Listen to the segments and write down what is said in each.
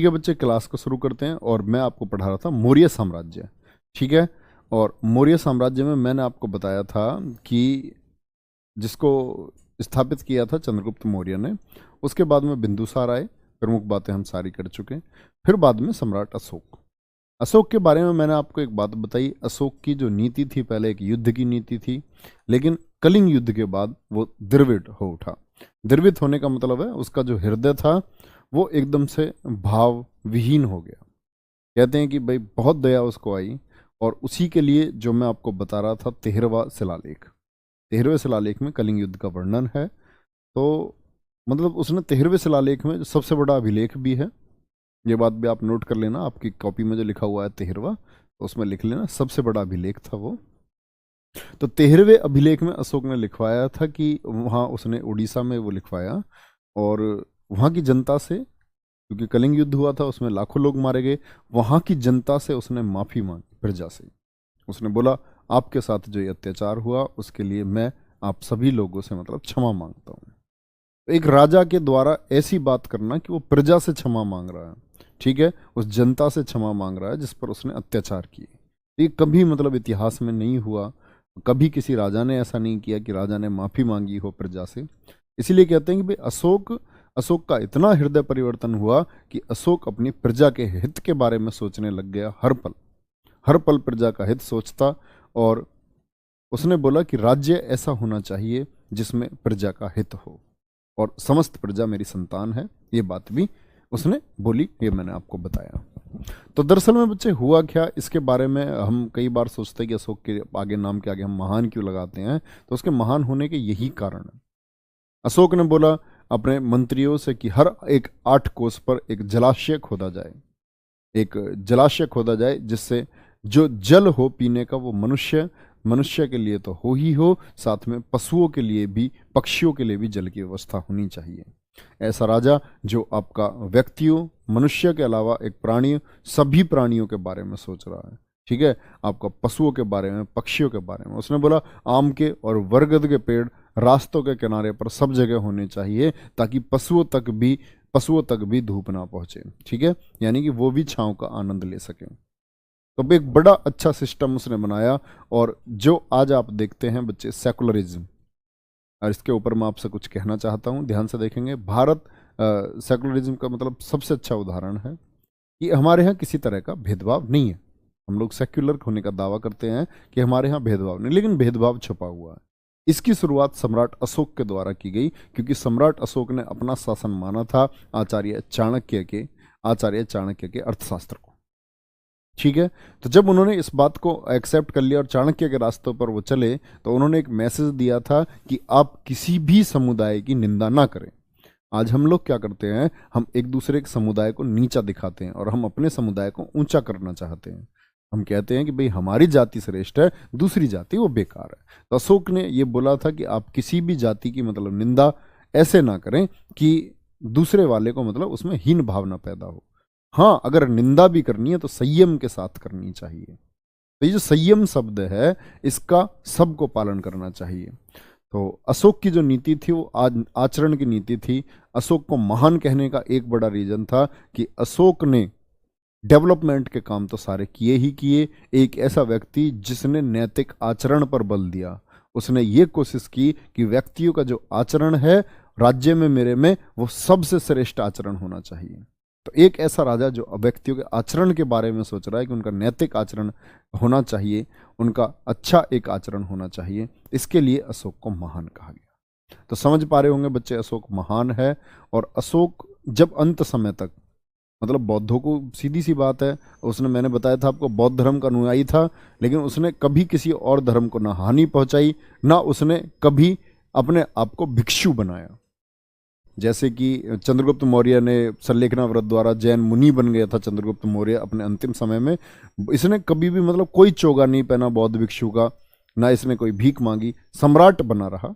ठीक है बच्चे, क्लास को शुरू करते हैं। और मैं आपको पढ़ा रहा था मौर्य साम्राज्य, ठीक है। और मौर्य साम्राज्य में मैंने आपको बताया था कि जिसको स्थापित किया था चंद्रगुप्त मौर्य ने, उसके बाद में बिंदुसार आए, प्रमुख बातें हम सारी कर चुके हैं। फिर बाद में सम्राट अशोक। अशोक के बारे में मैंने आपको एक बात बताई, अशोक की जो नीति थी पहले एक युद्ध की नीति थी, लेकिन कलिंग युद्ध के बाद वो द्रविड़ हो उठा। द्रवित होने का मतलब है उसका जो हृदय था वो एकदम से भाव विहीन हो गया। कहते हैं कि भाई बहुत दया उसको आई, और उसी के लिए जो मैं आपको बता रहा था 13वां शिलालेख, 13वें शिलालेख में कलिंग युद्ध का वर्णन है। तो मतलब उसने 13वें शिलालेख में जो सबसे बड़ा अभिलेख भी है, ये बात भी आप नोट कर लेना, आपकी कॉपी में जो लिखा हुआ है 13वां, तो उसमें लिख लेना सबसे बड़ा अभिलेख था वो। तो 13वें अभिलेख में अशोक ने लिखवाया था कि वहाँ उसने उड़ीसा में वो लिखवाया, और वहाँ की जनता से, क्योंकि कलिंग युद्ध हुआ था उसमें लाखों लोग मारे गए, वहाँ की जनता से उसने माफ़ी मांगी, प्रजा से। उसने बोला आपके साथ जो ये अत्याचार हुआ उसके लिए मैं आप सभी लोगों से मतलब क्षमा मांगता हूँ। तो एक राजा के द्वारा ऐसी बात करना कि वो प्रजा से क्षमा मांग रहा है, ठीक है, उस जनता से क्षमा मांग रहा है जिस पर उसने अत्याचार किए। ये कभी मतलब इतिहास में नहीं हुआ, कभी किसी राजा ने ऐसा नहीं किया कि राजा ने माफ़ी मांगी हो प्रजा से। इसीलिए कहते हैं कि भाई अशोक का इतना हृदय परिवर्तन हुआ कि अशोक अपनी प्रजा के हित के बारे में सोचने लग गया, हर पल प्रजा का हित सोचता। और उसने बोला कि राज्य ऐसा होना चाहिए जिसमें प्रजा का हित हो, और समस्त प्रजा मेरी संतान है, ये बात भी उसने बोली, ये मैंने आपको बताया। तो दरअसल में बच्चे हुआ क्या, इसके बारे में हम कई बार सोचते हैं कि अशोक के आगे, नाम के आगे हम महान क्यों लगाते हैं, तो उसके महान होने के यही कारण है। अशोक ने बोला अपने मंत्रियों से कि हर एक 8 कोस पर एक जलाशय खोदा जाए, एक जलाशय खोदा जाए जिससे जो जल हो पीने का वो मनुष्य के लिए तो हो ही हो, साथ में पशुओं के लिए भी, पक्षियों के लिए भी जल की व्यवस्था होनी चाहिए। ऐसा राजा जो आपका व्यक्तियों, मनुष्य के अलावा एक प्राणी, सभी प्राणियों के बारे में सोच रहा है, ठीक है, आपका पशुओं के बारे में, पक्षियों के बारे में। उसने बोला आम के और बरगद के पेड़ रास्तों के किनारे पर सब जगह होने चाहिए ताकि पशुओं तक भी धूप ना पहुंचे, ठीक है, यानी कि वो भी छांव का आनंद ले सकें। तो एक बड़ा अच्छा सिस्टम उसने बनाया। और जो आज आप देखते हैं बच्चे सेकुलरिज्म, और इसके ऊपर मैं आपसे कुछ कहना चाहता हूँ, ध्यान से देखेंगे। भारत सेकुलरिज्म का मतलब सबसे अच्छा उदाहरण है कि हमारे यहाँ किसी तरह का भेदभाव नहीं है। हम लोग सेक्युलर होने का दावा करते हैं कि हमारे यहाँ भेदभाव नहीं, लेकिन भेदभाव छुपा हुआ है। इसकी शुरुआत सम्राट अशोक के द्वारा की गई, क्योंकि सम्राट अशोक ने अपना शासन माना था आचार्य चाणक्य के अर्थशास्त्र को, ठीक है। तो जब उन्होंने इस बात को एक्सेप्ट कर लिया और चाणक्य के रास्तों पर वो चले, तो उन्होंने एक मैसेज दिया था कि आप किसी भी समुदाय की निंदा ना करें। आज हम लोग क्या करते हैं, हम एक दूसरे के समुदाय को नीचा दिखाते हैं और हम अपने समुदाय को ऊंचा करना चाहते हैं। हम कहते हैं कि भाई हमारी जाति श्रेष्ठ है, दूसरी जाति वो बेकार है। तो अशोक ने ये बोला था कि आप किसी भी जाति की मतलब निंदा ऐसे ना करें कि दूसरे वाले को मतलब उसमें हीन भावना पैदा हो। हाँ, अगर निंदा भी करनी है तो संयम के साथ करनी चाहिए। तो ये जो संयम शब्द है इसका सबको पालन करना चाहिए। तो अशोक की जो नीति थी वो आचरण की नीति थी। अशोक को महान कहने का एक बड़ा रीजन था कि अशोक ने डेवलपमेंट के काम तो सारे किए ही किए, एक ऐसा व्यक्ति जिसने नैतिक आचरण पर बल दिया। उसने ये कोशिश की कि व्यक्तियों का जो आचरण है राज्य में, मेरे में, वो सबसे श्रेष्ठ आचरण होना चाहिए। तो एक ऐसा राजा जो व्यक्तियों के आचरण के बारे में सोच रहा है कि उनका नैतिक आचरण होना चाहिए, उनका अच्छा एक आचरण होना चाहिए, इसके लिए अशोक को महान कहा गया। तो समझ पा रहे होंगे बच्चे, अशोक महान है। और अशोक जब अंत समय तक, मतलब बौद्धों को सीधी सी बात है, उसने, मैंने बताया था आपको, बौद्ध धर्म का अनुयायी था, लेकिन उसने कभी किसी और धर्म को ना हानि पहुंचाई, ना उसने कभी अपने आप को भिक्षु बनाया। जैसे कि चंद्रगुप्त मौर्य ने संलेखना व्रत द्वारा जैन मुनि बन गया था चंद्रगुप्त मौर्य अपने अंतिम समय में, इसने कभी भी मतलब कोई चोगा नहीं पहना बौद्ध भिक्षु का, ना इसने कोई भीख मांगी, सम्राट बना रहा।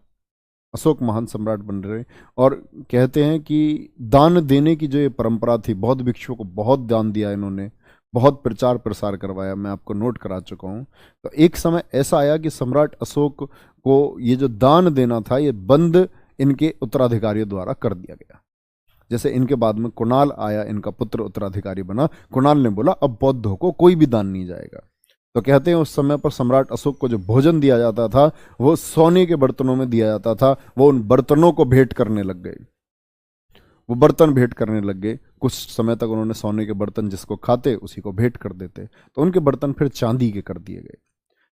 अशोक महान सम्राट बन रहे। और कहते हैं कि दान देने की जो ये परंपरा थी, बौद्ध भिक्षुओं को बहुत दान दिया इन्होंने, बहुत प्रचार प्रसार करवाया, मैं आपको नोट करा चुका हूँ। तो एक समय ऐसा आया कि सम्राट अशोक को ये जो दान देना था ये बंद इनके उत्तराधिकारियों द्वारा कर दिया गया। जैसे इनके बाद में कुणाल आया, इनका पुत्र उत्तराधिकारी बना। कुणाल ने बोला अब बौद्धों को कोई भी दान नहीं जाएगा। तो कहते हैं उस समय पर सम्राट अशोक को जो भोजन दिया जाता था वो सोने के बर्तनों में दिया जाता था। वो उन बर्तनों को भेंट करने लग गए, वो बर्तन भेंट करने लग गए। कुछ समय तक उन्होंने सोने के बर्तन जिसको खाते उसी को भेंट कर देते, तो उनके बर्तन फिर चांदी के कर दिए गए।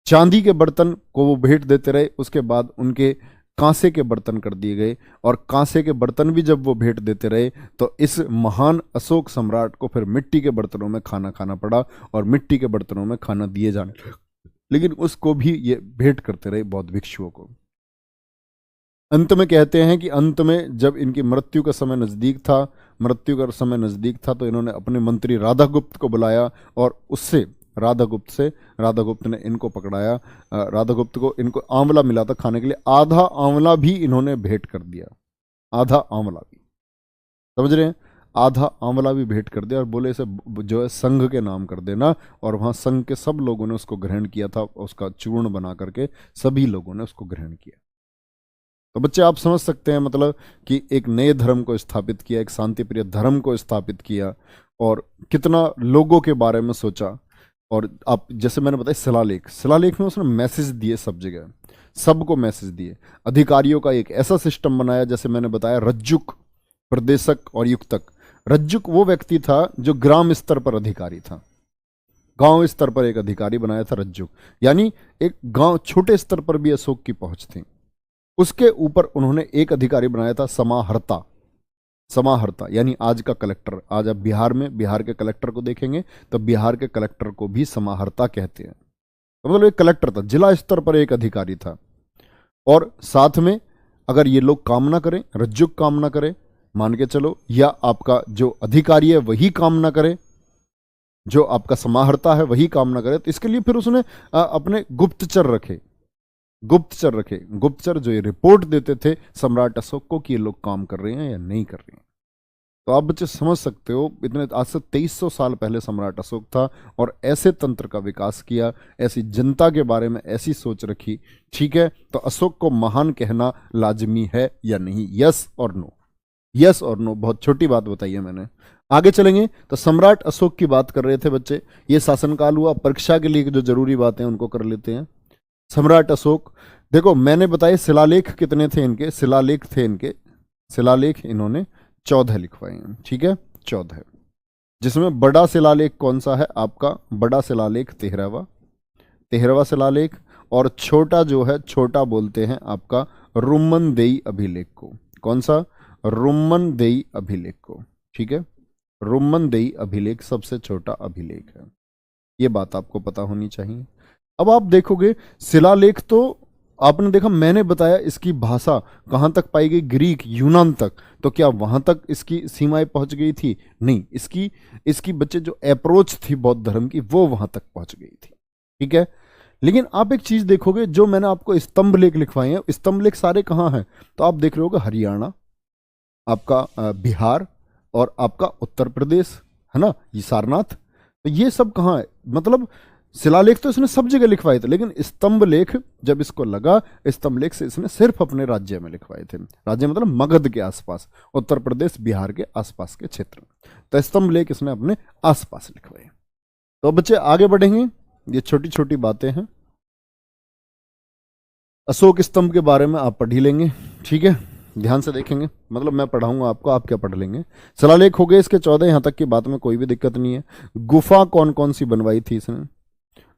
चांदी के बर्तन को वो भेंट देते रहे, उसके बाद उनके कांसे के बर्तन कर दिए गए, और कांसे के बर्तन भी जब वो भेंट देते रहे तो इस महान अशोक सम्राट को फिर मिट्टी के बर्तनों में खाना खाना पड़ा, और मिट्टी के बर्तनों में खाना दिए जाने लगे। लेकिन उसको भी ये भेंट करते रहे बौद्ध भिक्षुओं को। अंत में कहते हैं कि अंत में जब इनकी मृत्यु का समय नजदीक था, तो इन्होंने अपने मंत्री राधागुप्त को बुलाया, और उससे राधागुप्त ने इनको पकड़ाया। राधागुप्त को इनको आंवला मिला था खाने के लिए, आधा आंवला भी इन्होंने भेंट कर दिया, आधा आंवला भी, समझ रहे हैं, आधा आंवला भी भेंट कर दिया, और बोले इसे जो है संघ के नाम कर देना। और वहां संघ के सब लोगों ने उसको ग्रहण किया था, उसका चूर्ण बना करके सभी लोगों ने उसको ग्रहण किया। तो बच्चे आप समझ सकते हैं मतलब कि एक नए धर्म को स्थापित किया, एक शांति प्रिय धर्म को स्थापित किया, और कितना लोगों के बारे में सोचा। और आप जैसे मैंने बताया शिलालेख में उसने मैसेज दिए, सब जगह सबको मैसेज दिए। अधिकारियों का एक ऐसा सिस्टम बनाया, जैसे मैंने बताया रज्जुक, प्रदेशक और युक्तक। रज्जुक वो व्यक्ति था जो ग्राम स्तर पर अधिकारी था, गांव स्तर पर एक अधिकारी बनाया था रज्जुक, यानी एक गांव छोटे स्तर पर भी अशोक की पहुंच थी। उसके ऊपर उन्होंने एक अधिकारी बनाया था समाहर्ता, यानी आज का कलेक्टर। आज आप बिहार के कलेक्टर को देखेंगे तो बिहार के कलेक्टर को भी समाहर्ता कहते हैं। तो मतलब एक कलेक्टर था, जिला स्तर पर एक अधिकारी था। और साथ में अगर ये लोग काम ना करें, रज्जुक काम ना करे, मान के चलो, या आपका जो अधिकारी है वही काम ना करे, जो आपका समाहर्ता है वही काम ना करे, तो इसके लिए फिर उसने अपने गुप्तचर गुप्तचर जो ये रिपोर्ट देते थे सम्राट अशोक को कि ये लोग काम कर रहे हैं या नहीं कर रहे हैं। तो आप बच्चे समझ सकते हो, इतने आज से 2300 साल पहले सम्राट अशोक था, और ऐसे तंत्र का विकास किया, ऐसी जनता के बारे में ऐसी सोच रखी। ठीक है, तो अशोक को महान कहना लाजमी है या नहीं? यस और नो। बहुत छोटी बात बताई है मैंने। आगे चलेंगे तो सम्राट अशोक की बात कर रहे थे बच्चे, ये शासनकाल हुआ। परीक्षा के लिए जो जरूरी बातें उनको कर लेते हैं। सम्राट अशोक, देखो मैंने बताया शिलालेख कितने थे इनके, शिलालेख इन्होंने 14 लिखवाए हैं। ठीक है, 14, जिसमें बड़ा शिलालेख कौन सा है आपका? बड़ा शिलालेख 13वां शिलालेख, और छोटा जो है, छोटा बोलते हैं आपका रुम्मनदेई अभिलेख को। कौन सा? रुम्मनदेई अभिलेख को। ठीक है, रुम्मनदेई अभिलेख सबसे छोटा अभिलेख है, ये बात आपको पता होनी चाहिए। अब आप देखोगे शिलालेख तो आपने देखा, मैंने बताया इसकी भाषा कहां तक पाई गई? ग्रीक, यूनान तक। तो क्या वहां तक इसकी सीमाएं पहुंच गई थी? नहीं, इसकी बच्चे जो अप्रोच थी बौद्ध धर्म की वो वहां तक पहुंच गई थी। ठीक है, लेकिन आप एक चीज देखोगे, जो मैंने आपको स्तंभ लेख लिखवाए हैं, स्तंभ लेख सारे कहां हैं? तो आप देख रहे होगे हरियाणा, आपका बिहार, और आपका उत्तर प्रदेश, है ना, ये सारनाथ। तो ये सब कहां है? मतलब शिलालेख तो इसने सब जगह लिखवाए थे, लेकिन स्तंभ लेख जब इसको लगा, स्तंभ लेख से इसने सिर्फ अपने राज्य में लिखवाए थे। राज्य मतलब मगध के आसपास, उत्तर प्रदेश बिहार के आसपास के क्षेत्र में। तो स्तंभ लेख इसने अपने आसपास लिखवाए। तो बच्चे आगे बढ़ेंगे, ये छोटी छोटी बातें हैं। अशोक स्तंभ के बारे में आप पढ़ ही लेंगे। ठीक है, ध्यान से देखेंगे, मतलब मैं पढ़ाऊंगा आपको, आप क्या पढ़ लेंगे। शिलालेख हो गए इसके 14, यहां तक की बात में कोई भी दिक्कत नहीं है। गुफा कौन कौन सी बनवाई थी इसने?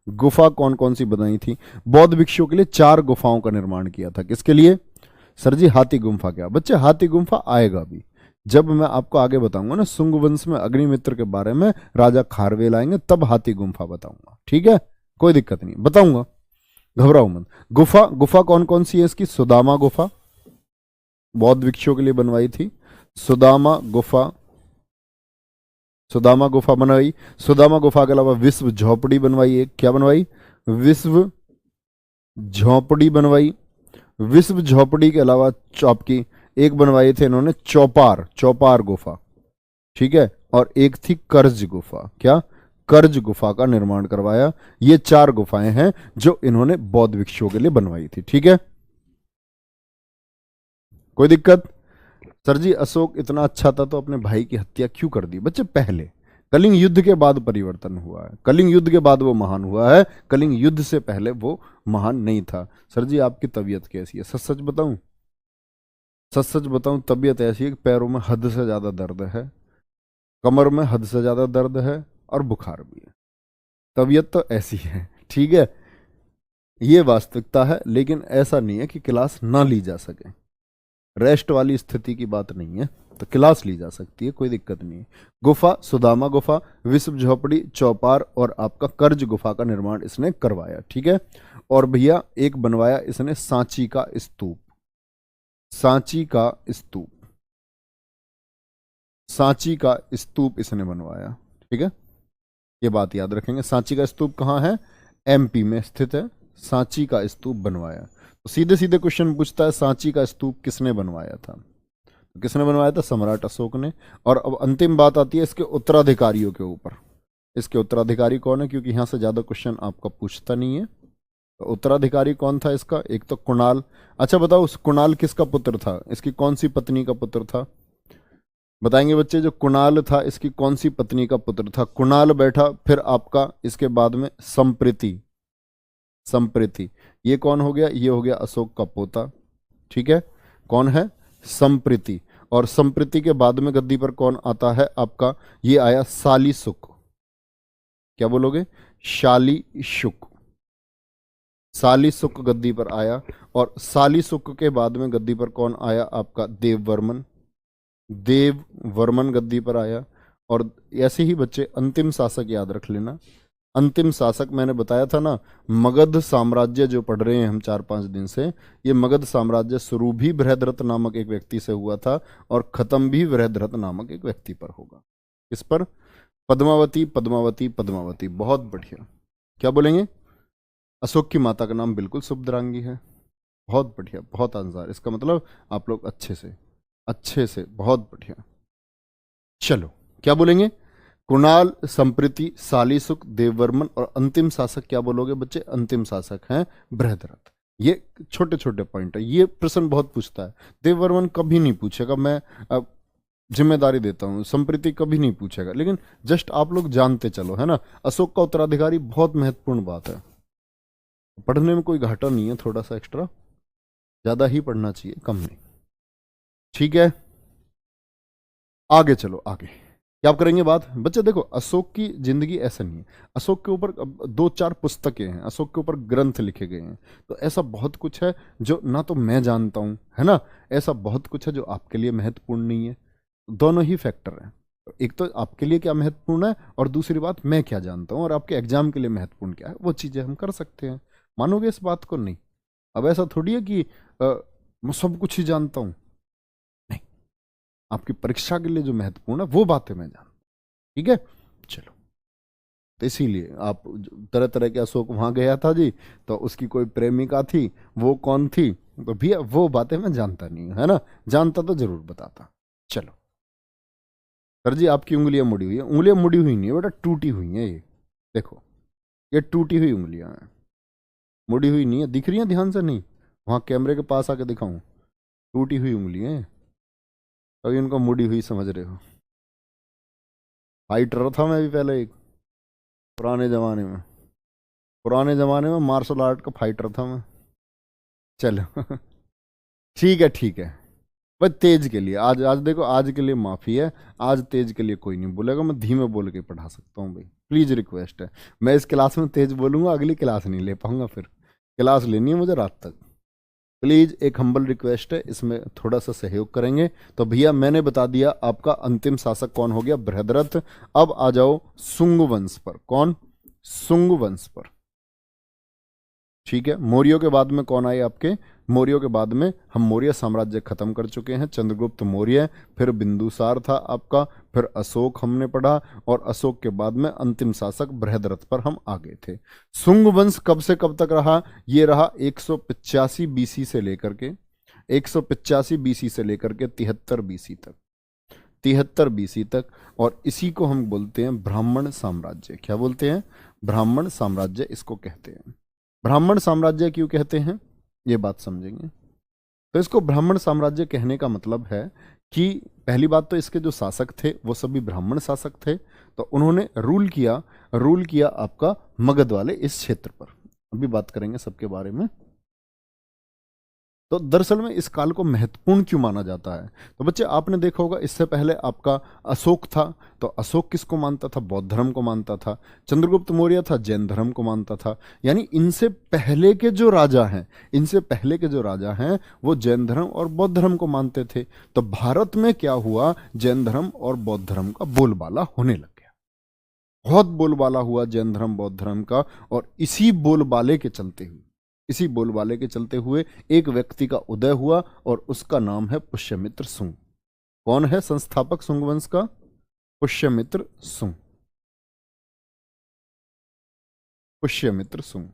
गुफा कौन कौन सी बनाई थी? बौद्ध भिक्षुओं के लिए 4 गुफाओं का निर्माण किया था। किसके लिए? सर जी हाथी गुम्फा। क्या बच्चे, हाथी गुम्फा आएगा भी, जब मैं आपको आगे बताऊंगा ना शुंग वंश में अग्निमित्र के बारे में, राजा खारवेल आएंगे तब हाथी गुम्फा बताऊंगा। ठीक है, कोई दिक्कत नहीं, बताऊंगा, घबराओ मत। गुफा कौन कौन सी है इसकी? सुदामा गुफा बौद्ध भिक्षुओं के लिए बनवाई थी। सुदामा गुफा बनवाई। सुदामा गुफा के अलावा विश्व झोपड़ी बनवाई। एक क्या बनवाई? विश्व झोपड़ी बनवाई। विश्व झोपड़ी के अलावा आपकी एक बनवाई थे इन्होंने चौपार गुफा। ठीक है, और एक थी कर्ज गुफा। क्या? कर्ज गुफा का निर्माण करवाया। ये 4 गुफाएं हैं जो इन्होंने बौद्ध भिक्षुओं के लिए बनवाई थी। ठीक है, कोई दिक्कत? सर जी अशोक इतना अच्छा था तो अपने भाई की हत्या क्यों कर दी? बच्चे पहले कलिंग युद्ध के बाद परिवर्तन हुआ है, कलिंग युद्ध के बाद वो महान हुआ है, कलिंग युद्ध से पहले वो महान नहीं था। सर जी आपकी तबीयत कैसी है? सच सच बताऊं, सच सच बताऊं, तबीयत ऐसी है कि पैरों में हद से ज्यादा दर्द है, कमर में हद से ज्यादा दर्द है और बुखार भी है। तबीयत तो ऐसी है, ठीक है, ये वास्तविकता है। लेकिन ऐसा नहीं है कि क्लास ना ली जा सके, रेस्ट वाली स्थिति की बात नहीं है, तो क्लास ली जा सकती है, कोई दिक्कत नहीं है। गुफा, सुदामा गुफा, विश्व झोपड़ी, चौपार और आपका कर्ज गुफा का निर्माण इसने करवाया, ठीक है। और भैया एक बनवाया इसने सांची का स्तूप, सांची का स्तूप, सांची का स्तूप इसने बनवाया, ठीक है, ये बात याद रखेंगे। सांची का स्तूप कहाँ है? एमपी में स्थित है। सांची का स्तूप बनवाया, तो सीधे सीधे क्वेश्चन पूछता है सांची का स्तूप किसने बनवाया था? तो किसने बनवाया था? सम्राट अशोक ने। और अब अंतिम बात आती है इसके उत्तराधिकारियों के ऊपर। इसके उत्तराधिकारी कौन है? क्योंकि यहां से ज्यादा क्वेश्चन आपका पूछता नहीं है। तो उत्तराधिकारी कौन था इसका? एक तो कुणाल। अच्छा बताओ उस कुणाल किसका पुत्र था? इसकी कौन सी पत्नी का पुत्र था? बताएंगे बच्चे। जो कुणाल था इसकी कौन सी पत्नी का पुत्र था? कुणाल बैठा, फिर आपका इसके बाद में संप्रीति, संप्रीति, ये कौन हो गया? ये हो गया अशोक का पोता, ठीक है। कौन है? संप्रीति। और संप्रीति के बाद में गद्दी पर कौन आता है आपका? ये आया शालीशुक। क्या बोलोगे? शालीशुक, शालीशुक गद्दी पर आया। और शालीशुक के बाद में गद्दी पर कौन आया आपका? देववर्मन, देववर्मन गद्दी पर आया। और ऐसे ही बच्चे अंतिम शासक याद रख लेना। अंतिम शासक मैंने बताया था ना, मगध साम्राज्य जो पढ़ रहे हैं हम 4-5 दिन से, ये मगध साम्राज्य शुरू भी बृहद्रथ नामक एक व्यक्ति से हुआ था और खत्म भी बृहद्रथ नामक एक व्यक्ति पर होगा। इस पर पद्मावती, पद्मावती, पद्मावती। बहुत बढ़िया। क्या बोलेंगे? अशोक की माता का नाम बिल्कुल सुभद्रांगी है। बहुत बढ़िया, बहुत आंसर। इसका मतलब आप लोग अच्छे से, अच्छे से, बहुत बढ़िया। चलो क्या बोलेंगे? कुणाल, संप्रीति, शालीशुक, देववर्मन और अंतिम शासक क्या बोलोगे बच्चे? अंतिम शासक हैं बृहद्रथ। ये छोटे छोटे पॉइंट है, ये प्रश्न बहुत पूछता है। देववर्मन कभी नहीं पूछेगा, मैं जिम्मेदारी देता हूं। संप्रीति कभी नहीं पूछेगा, लेकिन जस्ट आप लोग जानते चलो, है ना। अशोक का उत्तराधिकारी बहुत महत्वपूर्ण बात है, पढ़ने में कोई घाटा नहीं है, थोड़ा सा एक्स्ट्रा ज्यादा ही पढ़ना चाहिए, कम नहीं, ठीक है। आगे चलो, आगे क्या आप करेंगे बात बच्चे? देखो अशोक की जिंदगी ऐसा नहीं है। अशोक के ऊपर 2-4 पुस्तकें हैं, अशोक के ऊपर ग्रंथ लिखे गए हैं, तो ऐसा बहुत कुछ है जो ना तो मैं जानता हूं, है ना, ऐसा बहुत कुछ है जो आपके लिए महत्वपूर्ण नहीं है। दोनों ही फैक्टर हैं। एक तो आपके लिए क्या महत्वपूर्ण है, और दूसरी बात मैं क्या जानता हूं और आपके एग्जाम के लिए महत्वपूर्ण क्या है, वो चीजें हम कर सकते हैं। मानोगे इस बात को? नहीं। अब ऐसा थोड़ी है कि मैं सब कुछ ही जानता हूं, नहीं। आपकी परीक्षा के लिए जो महत्वपूर्ण है वो बातें मैं जानता हूं, ठीक है। चलो, तो इसीलिए आप तरह तरह के अशोक वहां गया था जी, तो उसकी कोई प्रेमिका थी, वो कौन थी, तो भैया वो बातें मैं जानता नहीं हूं, है ना। जानता तो जरूर बताता। चलो सर जी आपकी उंगलियां मुड़ी हुई है। उंगलियां मुड़ी हुई नहीं है बेटा, टूटी हुई हैं ये, देखो ये टूटी हुई उंगलियां हैं, मुड़ी हुई नहीं है। दिख रही हैं ध्यान से? नहीं, वहां कैमरे के पास आके दिखाऊं? टूटी हुई उंगलियां हैं, अभी उनको मुड़ी हुई समझ रहे हो। फाइटर था मैं भी पहले एक, पुराने जमाने में, पुराने जमाने में मार्शल आर्ट का फाइटर था मैं। चलो ठीक है, ठीक है। बस तेज के लिए आज, आज देखो आज के लिए माफी है, आज तेज के लिए कोई नहीं बोलेगा, मैं धीमे बोल के पढ़ा सकता हूँ भाई, प्लीज रिक्वेस्ट है। मैं इस क्लास में तेज बोलूंगा, अगली क्लास नहीं ले पाऊंगा, फिर क्लास लेनी है मुझे रात तक। प्लीज एक हम्बल रिक्वेस्ट है, इसमें थोड़ा सा सहयोग करेंगे। तो भैया मैंने बता दिया आपका अंतिम शासक कौन हो गया? बृहद्रथ। अब आ जाओ सुंग वंश पर। कौन? सुंग वंश पर, ठीक है। मौर्यों के बाद में कौन आए आपके? मौर्यों के बाद में हम मौर्य साम्राज्य खत्म कर चुके हैं, चंद्रगुप्त मौर्य, फिर बिंदुसार था आपका, फिर अशोक हमने पढ़ा, और अशोक के बाद में अंतिम शासक बृहद्रथ पर हम आ गए थे। सुंग वंश कब से कब तक रहा? ये रहा 185 बीसी से लेकर के, 185 बीसी से लेकर के 73 बीसी तक, 73 बीसी तक। और इसी को हम बोलते हैं ब्राह्मण साम्राज्य। क्या बोलते हैं? ब्राह्मण साम्राज्य इसको कहते हैं। ब्राह्मण साम्राज्य क्यों कहते हैं, ये बात समझेंगे। तो इसको ब्राह्मण साम्राज्य कहने का मतलब है कि पहली बात तो इसके जो शासक थे वो सभी ब्राह्मण शासक थे, तो उन्होंने रूल किया आपका मगध वाले इस क्षेत्र पर। अभी बात करेंगे सबके बारे में। तो दरअसल में इस काल को महत्वपूर्ण क्यों माना जाता है? तो बच्चे आपने देखा होगा इससे पहले आपका अशोक था, तो अशोक किसको मानता था? बौद्ध धर्म को मानता था। चंद्रगुप्त मौर्य था, जैन धर्म को मानता था। यानी इनसे पहले के जो राजा हैं वो जैन धर्म और बौद्ध धर्म को मानते थे। तो भारत में क्या हुआ, जैन धर्म और बौद्ध धर्म का बोलबाला होने लग गया। बहुत बोलबाला हुआ जैन धर्म बौद्ध धर्म का, और इसी बोलबाले के चलते हुए एक व्यक्ति का उदय हुआ और उसका नाम है पुष्यमित्र सुंग। कौन है संस्थापक सुंग वंश का? पुष्यमित्र सुंग। पुष्यमित्र सुंग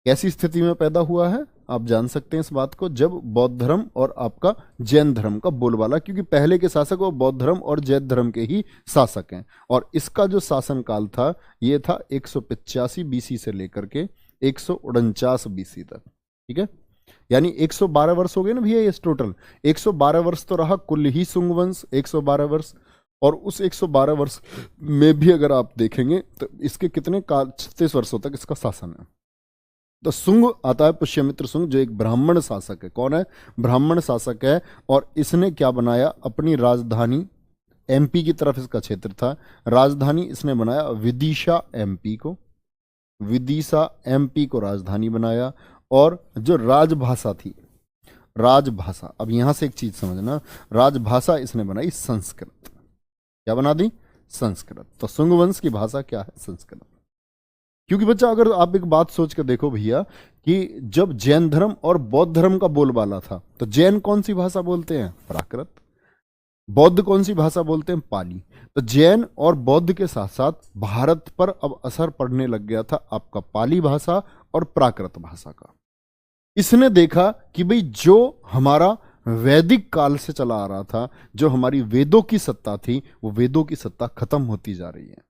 कैसी स्थिति में पैदा हुआ है आप जान सकते हैं इस बात को, जब बौद्ध धर्म और आपका जैन धर्म का बोलबाला, क्योंकि पहले के शासक वो बौद्ध धर्म और जैन धर्म के ही शासक हैं, और इसका जो शासन काल था ये था 185 बीसी से लेकर के 149 बीसी तक। ठीक है, यानी 112 वर्ष हो गए ना भैया, ये टोटल 112 वर्ष तो रहा कुल ही सुंग वंश, 112 वर्ष। और उस 112 वर्ष में भी अगर आप देखेंगे तो इसके कितने काल, 36 वर्षों तक इसका शासन है। तो सुंग आता है पुष्यमित्र सुंग, जो एक ब्राह्मण शासक है। कौन है? ब्राह्मण शासक है। और इसने क्या बनाया? अपनी राजधानी, एमपी की तरफ इसका क्षेत्र था, राजधानी इसने बनाया विदिशा एमपी को, विदिशा एमपी को राजधानी बनाया। और जो राजभाषा थी, राजभाषा, अब यहां से एक चीज समझना, राजभाषा इसने बनाई संस्कृत। क्या बना दी? संस्कृत। तो सुंग वंश की भाषा क्या है? संस्कृत। क्योंकि बच्चा अगर आप एक बात सोच कर देखो भैया, कि जब जैन धर्म और बौद्ध धर्म का बोलबाला था तो जैन कौन सी भाषा बोलते हैं? प्राकृत। बौद्ध कौन सी भाषा बोलते हैं? पाली। तो जैन और बौद्ध के साथ साथ भारत पर अब असर पड़ने लग गया था आपका पाली भाषा और प्राकृत भाषा का। इसने देखा कि भाई जो हमारा वैदिक काल से चला आ रहा था, जो हमारी वेदों की सत्ता थी, वो वेदों की सत्ता खत्म होती जा रही है।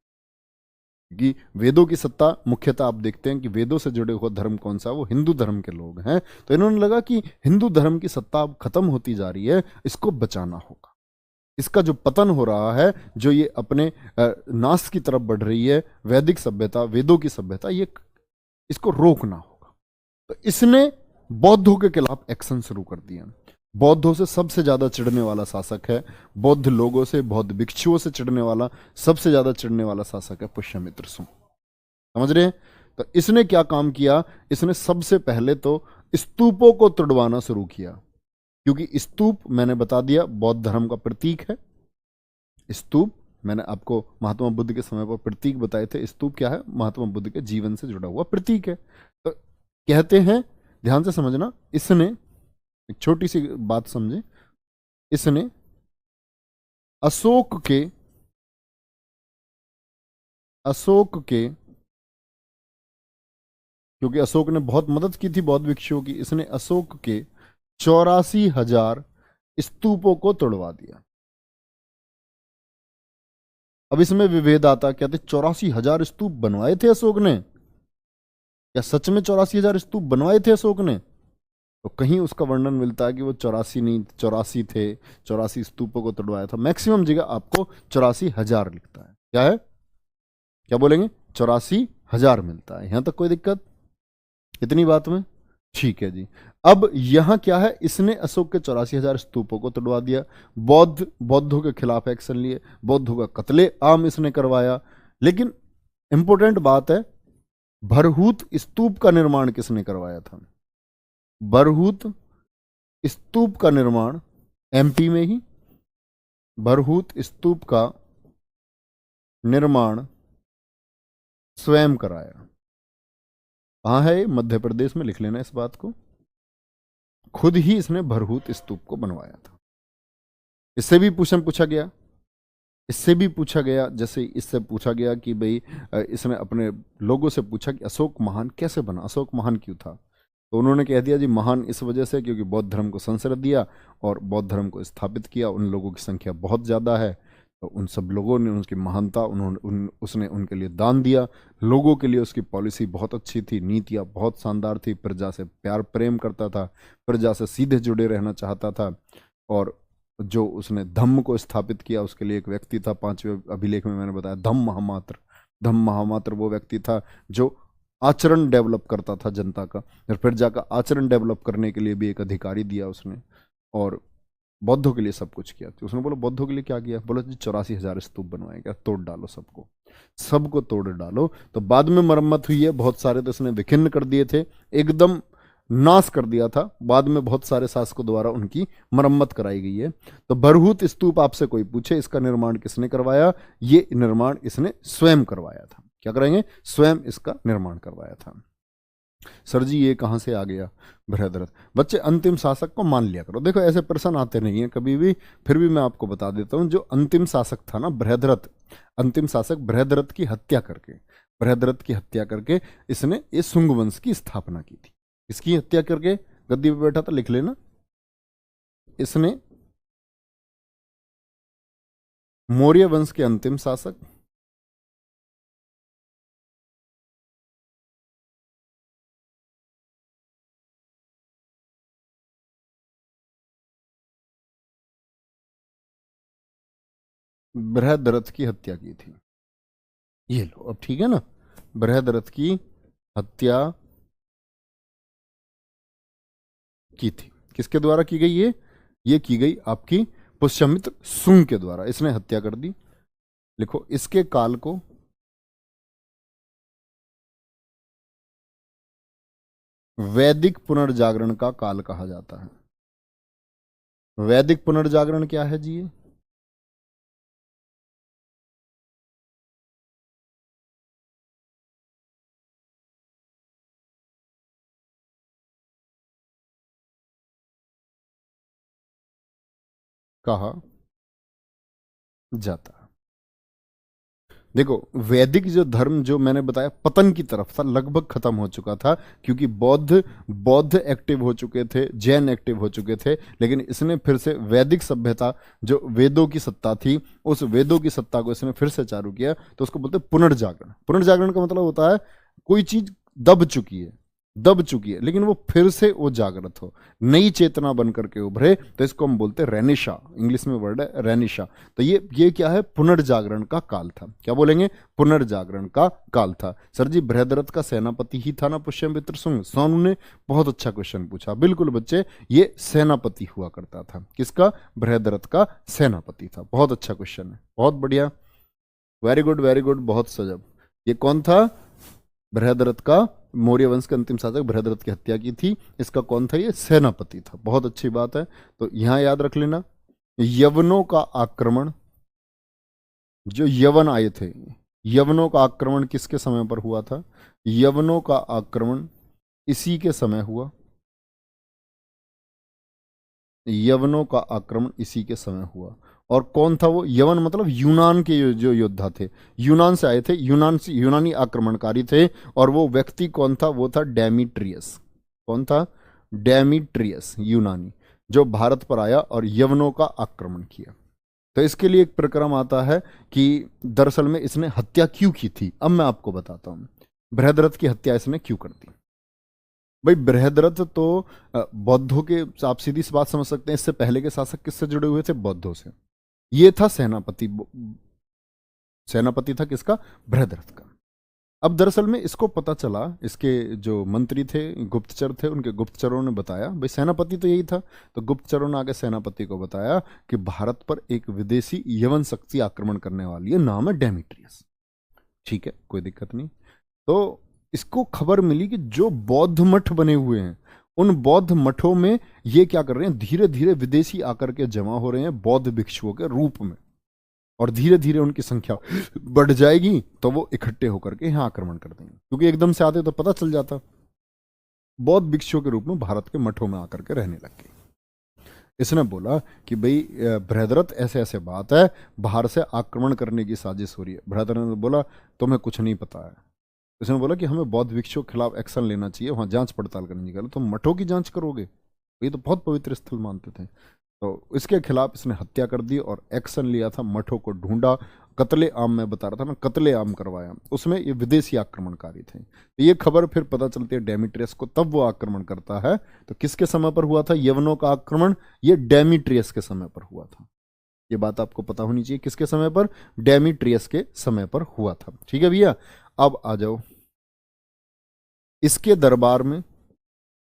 कि वेदों की सत्ता मुख्यतः आप देखते हैं कि वेदों से जुड़े हुआ धर्म कौन सा? वो हिंदू धर्म के लोग हैं। तो इन्होंने लगा कि हिंदू धर्म की सत्ता अब खत्म होती जा रही है, इसको बचाना होगा। इसका जो पतन हो रहा है, जो ये अपने नाश की तरफ बढ़ रही है वैदिक सभ्यता, वेदों की सभ्यता, ये इसको रोकना होगा। तो इसने बौद्धों के खिलाफ एक्शन शुरू कर दिया। बौद्धों से सबसे ज्यादा चिढ़ने वाला शासक है, बौद्ध लोगों से, बौद्ध भिक्षुओं से चिढ़ने वाला, सबसे ज्यादा चिढ़ने वाला शासक है पुष्यमित्र सुंग। समझ रहे हैं? तो इसने क्या काम किया? इसने सबसे पहले तो स्तूपों को तुड़वाना शुरू किया, क्योंकि स्तूप मैंने बता दिया बौद्ध धर्म का प्रतीक है। स्तूप मैंने आपको महात्मा बुद्ध के समय पर प्रतीक बताए थे। स्तूप क्या है? महात्मा बुद्ध के जीवन से जुड़ा हुआ प्रतीक है। तो कहते हैं, ध्यान से समझना, इसने एक छोटी सी बात समझे, इसने अशोक के, क्योंकि अशोक ने बहुत मदद की थी बौद्ध भिक्षुओं की, इसने अशोक के 84,000 स्तूपों को तोड़वा दिया। अब इसमें विभेद आता, कहते 84,000 स्तूप बनवाए थे अशोक ने? क्या सच में 84,000 स्तूप बनवाए थे अशोक ने? तो कहीं उसका वर्णन मिलता है कि वो 84 नहीं, 84 थे, 84 स्तूपों को तोड़वाया था। मैक्सिमम जगह आपको 84,000 लिखता है। क्या है? क्या बोलेंगे? 84,000 मिलता है। यहां तक कोई दिक्कत? इतनी बात में ठीक है जी। अब यहां क्या है? इसने अशोक के 84,000 स्तूपों को तोड़वा दिया। बौद्धों के खिलाफ एक्शन लिए, बौद्धों का कत्ले आम इसने करवाया। लेकिन इंपॉर्टेंट बात है, भरहूत स्तूप का निर्माण किसने करवाया था? भरहूत स्तूप का निर्माण एमपी में ही, भरहूत स्तूप का निर्माण स्वयं कराया। कहां है? मध्य प्रदेश में। लिख लेना इस बात को। खुद ही इसने भरहूत स्तूप को बनवाया था। इससे भी पूछा गया, जैसे इससे पूछा गया कि भाई इसने अपने लोगों से पूछा कि अशोक महान कैसे बना, अशोक महान क्यों था? तो उन्होंने कह दिया जी महान इस वजह से क्योंकि बौद्ध धर्म को संसर्ग दिया और बौद्ध धर्म को स्थापित किया। उन लोगों की संख्या बहुत ज़्यादा है, तो उन सब लोगों ने उनकी महानता, उसने उनके लिए दान दिया। लोगों के लिए उसकी पॉलिसी बहुत अच्छी थी, नीतियाँ बहुत शानदार थी, प्रजा से प्यार प्रेम करता था, प्रजा से सीधे जुड़े रहना चाहता था। और जो उसने धम्म को स्थापित किया, उसके लिए एक व्यक्ति था, 5वें अभिलेख में मैंने बताया, धम्म महामात्र। धम्म महामात्र वो व्यक्ति था जो आचरण डेवलप करता था जनता का, और फिर जाकर आचरण डेवलप करने के लिए भी एक अधिकारी दिया उसने, और बौद्धों के लिए सब कुछ किया। तो उसने बोला बौद्धों के लिए क्या किया, बोला जी 84,000 स्तूप बनवाए, क्या तोड़ डालो सबको, सबको तोड़ डालो। तो बाद में मरम्मत हुई है, बहुत सारे तो इसने विखिन्न कर दिए थे, एकदम नाश कर दिया था, बाद में बहुत सारे शासकों द्वारा उनकी मरम्मत कराई गई है। तो बरहूत स्तूप आपसे कोई पूछे इसका निर्माण किसने करवाया, ये निर्माण इसने स्वयं करवाया था। क्या करेंगे, स्वयं इसका निर्माण करवाया था। सर जी ये कहाँ से आ गया बृहद्रथ, बच्चे अंतिम शासक को मान लिया करो। देखो ऐसे प्रश्न आते नहीं है कभी भी, फिर भी मैं आपको बता देता हूँ। जो अंतिम शासक था ना बृहद्रथ, अंतिम शासक बृहद्रथ की हत्या करके, बृहद्रथ की हत्या करके इसने ये शुंग वंश की स्थापना की थी। इसकी हत्या करके गद्दी पे बैठा था, लिख लेना, इसने मौर्य वंश के अंतिम शासक बृहद्रथ की हत्या की थी। ये लो अब ठीक है ना, बृहद्रथ की हत्या की थी। किसके द्वारा की गई ये की गई आपकी पुष्यमित्र शुंग के द्वारा, इसने हत्या कर दी। लिखो इसके काल को वैदिक पुनर्जागरण का काल कहा जाता है। वैदिक पुनर्जागरण क्या है जी, ये कहा जाता है। देखो वैदिक जो धर्म जो मैंने बताया पतन की तरफ था, लगभग खत्म हो चुका था, क्योंकि बौद्ध बौद्ध एक्टिव हो चुके थे, जैन एक्टिव हो चुके थे, लेकिन इसने फिर से वैदिक सभ्यता, जो वेदों की सत्ता थी, उस वेदों की सत्ता को इसने फिर से चालू किया। तो उसको बोलते हैं पुनर्जागरण। पुनर्जागरण का मतलब होता है कोई चीज दब चुकी है, दब चुकी है, लेकिन वो फिर से वो जागृत हो, नई चेतना बन करके उभरे, तो इसको हम बोलते हैं रेनिशा, इंग्लिश में वर्ड है रेनिशा। तो ये क्या है, पुनर्जागरण का काल था। क्या बोलेंगे, पुनर्जागरण का काल था। सर जी बृहद्रथ का सेनापति ही था ना पुष्यमित्र शुंग, सोनू ने बहुत अच्छा क्वेश्चन पूछा। बिल्कुल बच्चे, ये सेनापति हुआ करता था। किसका, बृहद्रथ का सेनापति था। बहुत अच्छा क्वेश्चन है, बहुत बढ़िया, वेरी गुड वेरी गुड, बहुत सजब। ये कौन था, बृहद्रथ का, मौर्य वंश के अंतिम शासक बृहद्रथ की हत्या की थी, इसका कौन था, ये सेनापति था। बहुत अच्छी बात है। तो यहां याद रख लेना, यवनों का आक्रमण, जो यवन आए थे, यवनों का आक्रमण किसके समय पर हुआ था, यवनों का आक्रमण इसी के समय हुआ, यवनों का आक्रमण इसी के समय हुआ। और कौन था वो, यवन मतलब यूनान के जो योद्धा थे, यूनान से आए थे, यूनान से, यूनानी आक्रमणकारी थे। और वो व्यक्ति कौन था, वो था डेमीट्रियस। कौन था, डेमीट्रियस यूनानी, जो भारत पर आया और यवनों का आक्रमण किया। तो इसके लिए एक प्रक्रम आता है कि दरअसल में इसने हत्या क्यों की थी। अब मैं आपको बताता हूं बृहद्रथ की हत्या इसने क्यों कर दी। भाई बृहद्रथ तो बौद्धों के, आप सीधी सी बात समझ सकते हैं, इससे पहले के शासक किससे जुड़े हुए थे, बौद्धों से। ये था सेनापति, सेनापति था किसका, बृहद्रथ का। अब दरअसल में इसको पता चला, इसके जो मंत्री थे, गुप्तचर थे, उनके गुप्तचरों ने बताया, भाई सेनापति तो यही था, तो गुप्तचरों ने आगे सेनापति को बताया कि भारत पर एक विदेशी यवन शक्ति आक्रमण करने वाली है, नाम है डेमीट्रियस। ठीक है, कोई दिक्कत नहीं। तो इसको खबर मिली कि जो बौद्ध मठ बने हुए हैं, उन बौद्ध मठों में ये क्या कर रहे हैं, धीरे धीरे विदेशी आकर के जमा हो रहे हैं बौद्ध भिक्षुओं के रूप में, और धीरे धीरे उनकी संख्या बढ़ जाएगी, तो वो इकट्ठे होकर के यहाँ आक्रमण कर देंगे, क्योंकि एकदम से आते तो पता चल जाता। बौद्ध भिक्षुओं के रूप में भारत के मठों में आकर के रहने लग गए। इसने बोला कि भाई बृहद्रथ ऐसे ऐसे बात है, बाहर से आक्रमण करने की साजिश हो रही है। बृहद्रथ ने बोला तुम्हें कुछ नहीं पता है। इसने बोला कि हमें बौद्ध भिक्षुओं के खिलाफ एक्शन लेना चाहिए, वहां जांच पड़ताल करनी चाहिए। तुम मठों की जांच करोगे, ये तो बहुत पवित्र स्थल मानते थे। तो इसके खिलाफ इसने हत्या कर दी और एक्शन लिया था, मठों को ढूंढा, कत्ले आम मैं बता रहा था ना, कत्ले आम करवाया। उसमें ये विदेशी आक्रमणकारी थे। तो ये खबर फिर पता चलती है डेमीट्रियस को, तब वो आक्रमण करता है। तो किसके समय पर हुआ था यवनों का आक्रमण? ये डेमीट्रियस के समय पर हुआ था। ये बात आपको पता होनी चाहिए, किसके समय पर? डेमीट्रियस के समय पर हुआ था। ठीक है भैया, अब आ जाओ इसके दरबार में,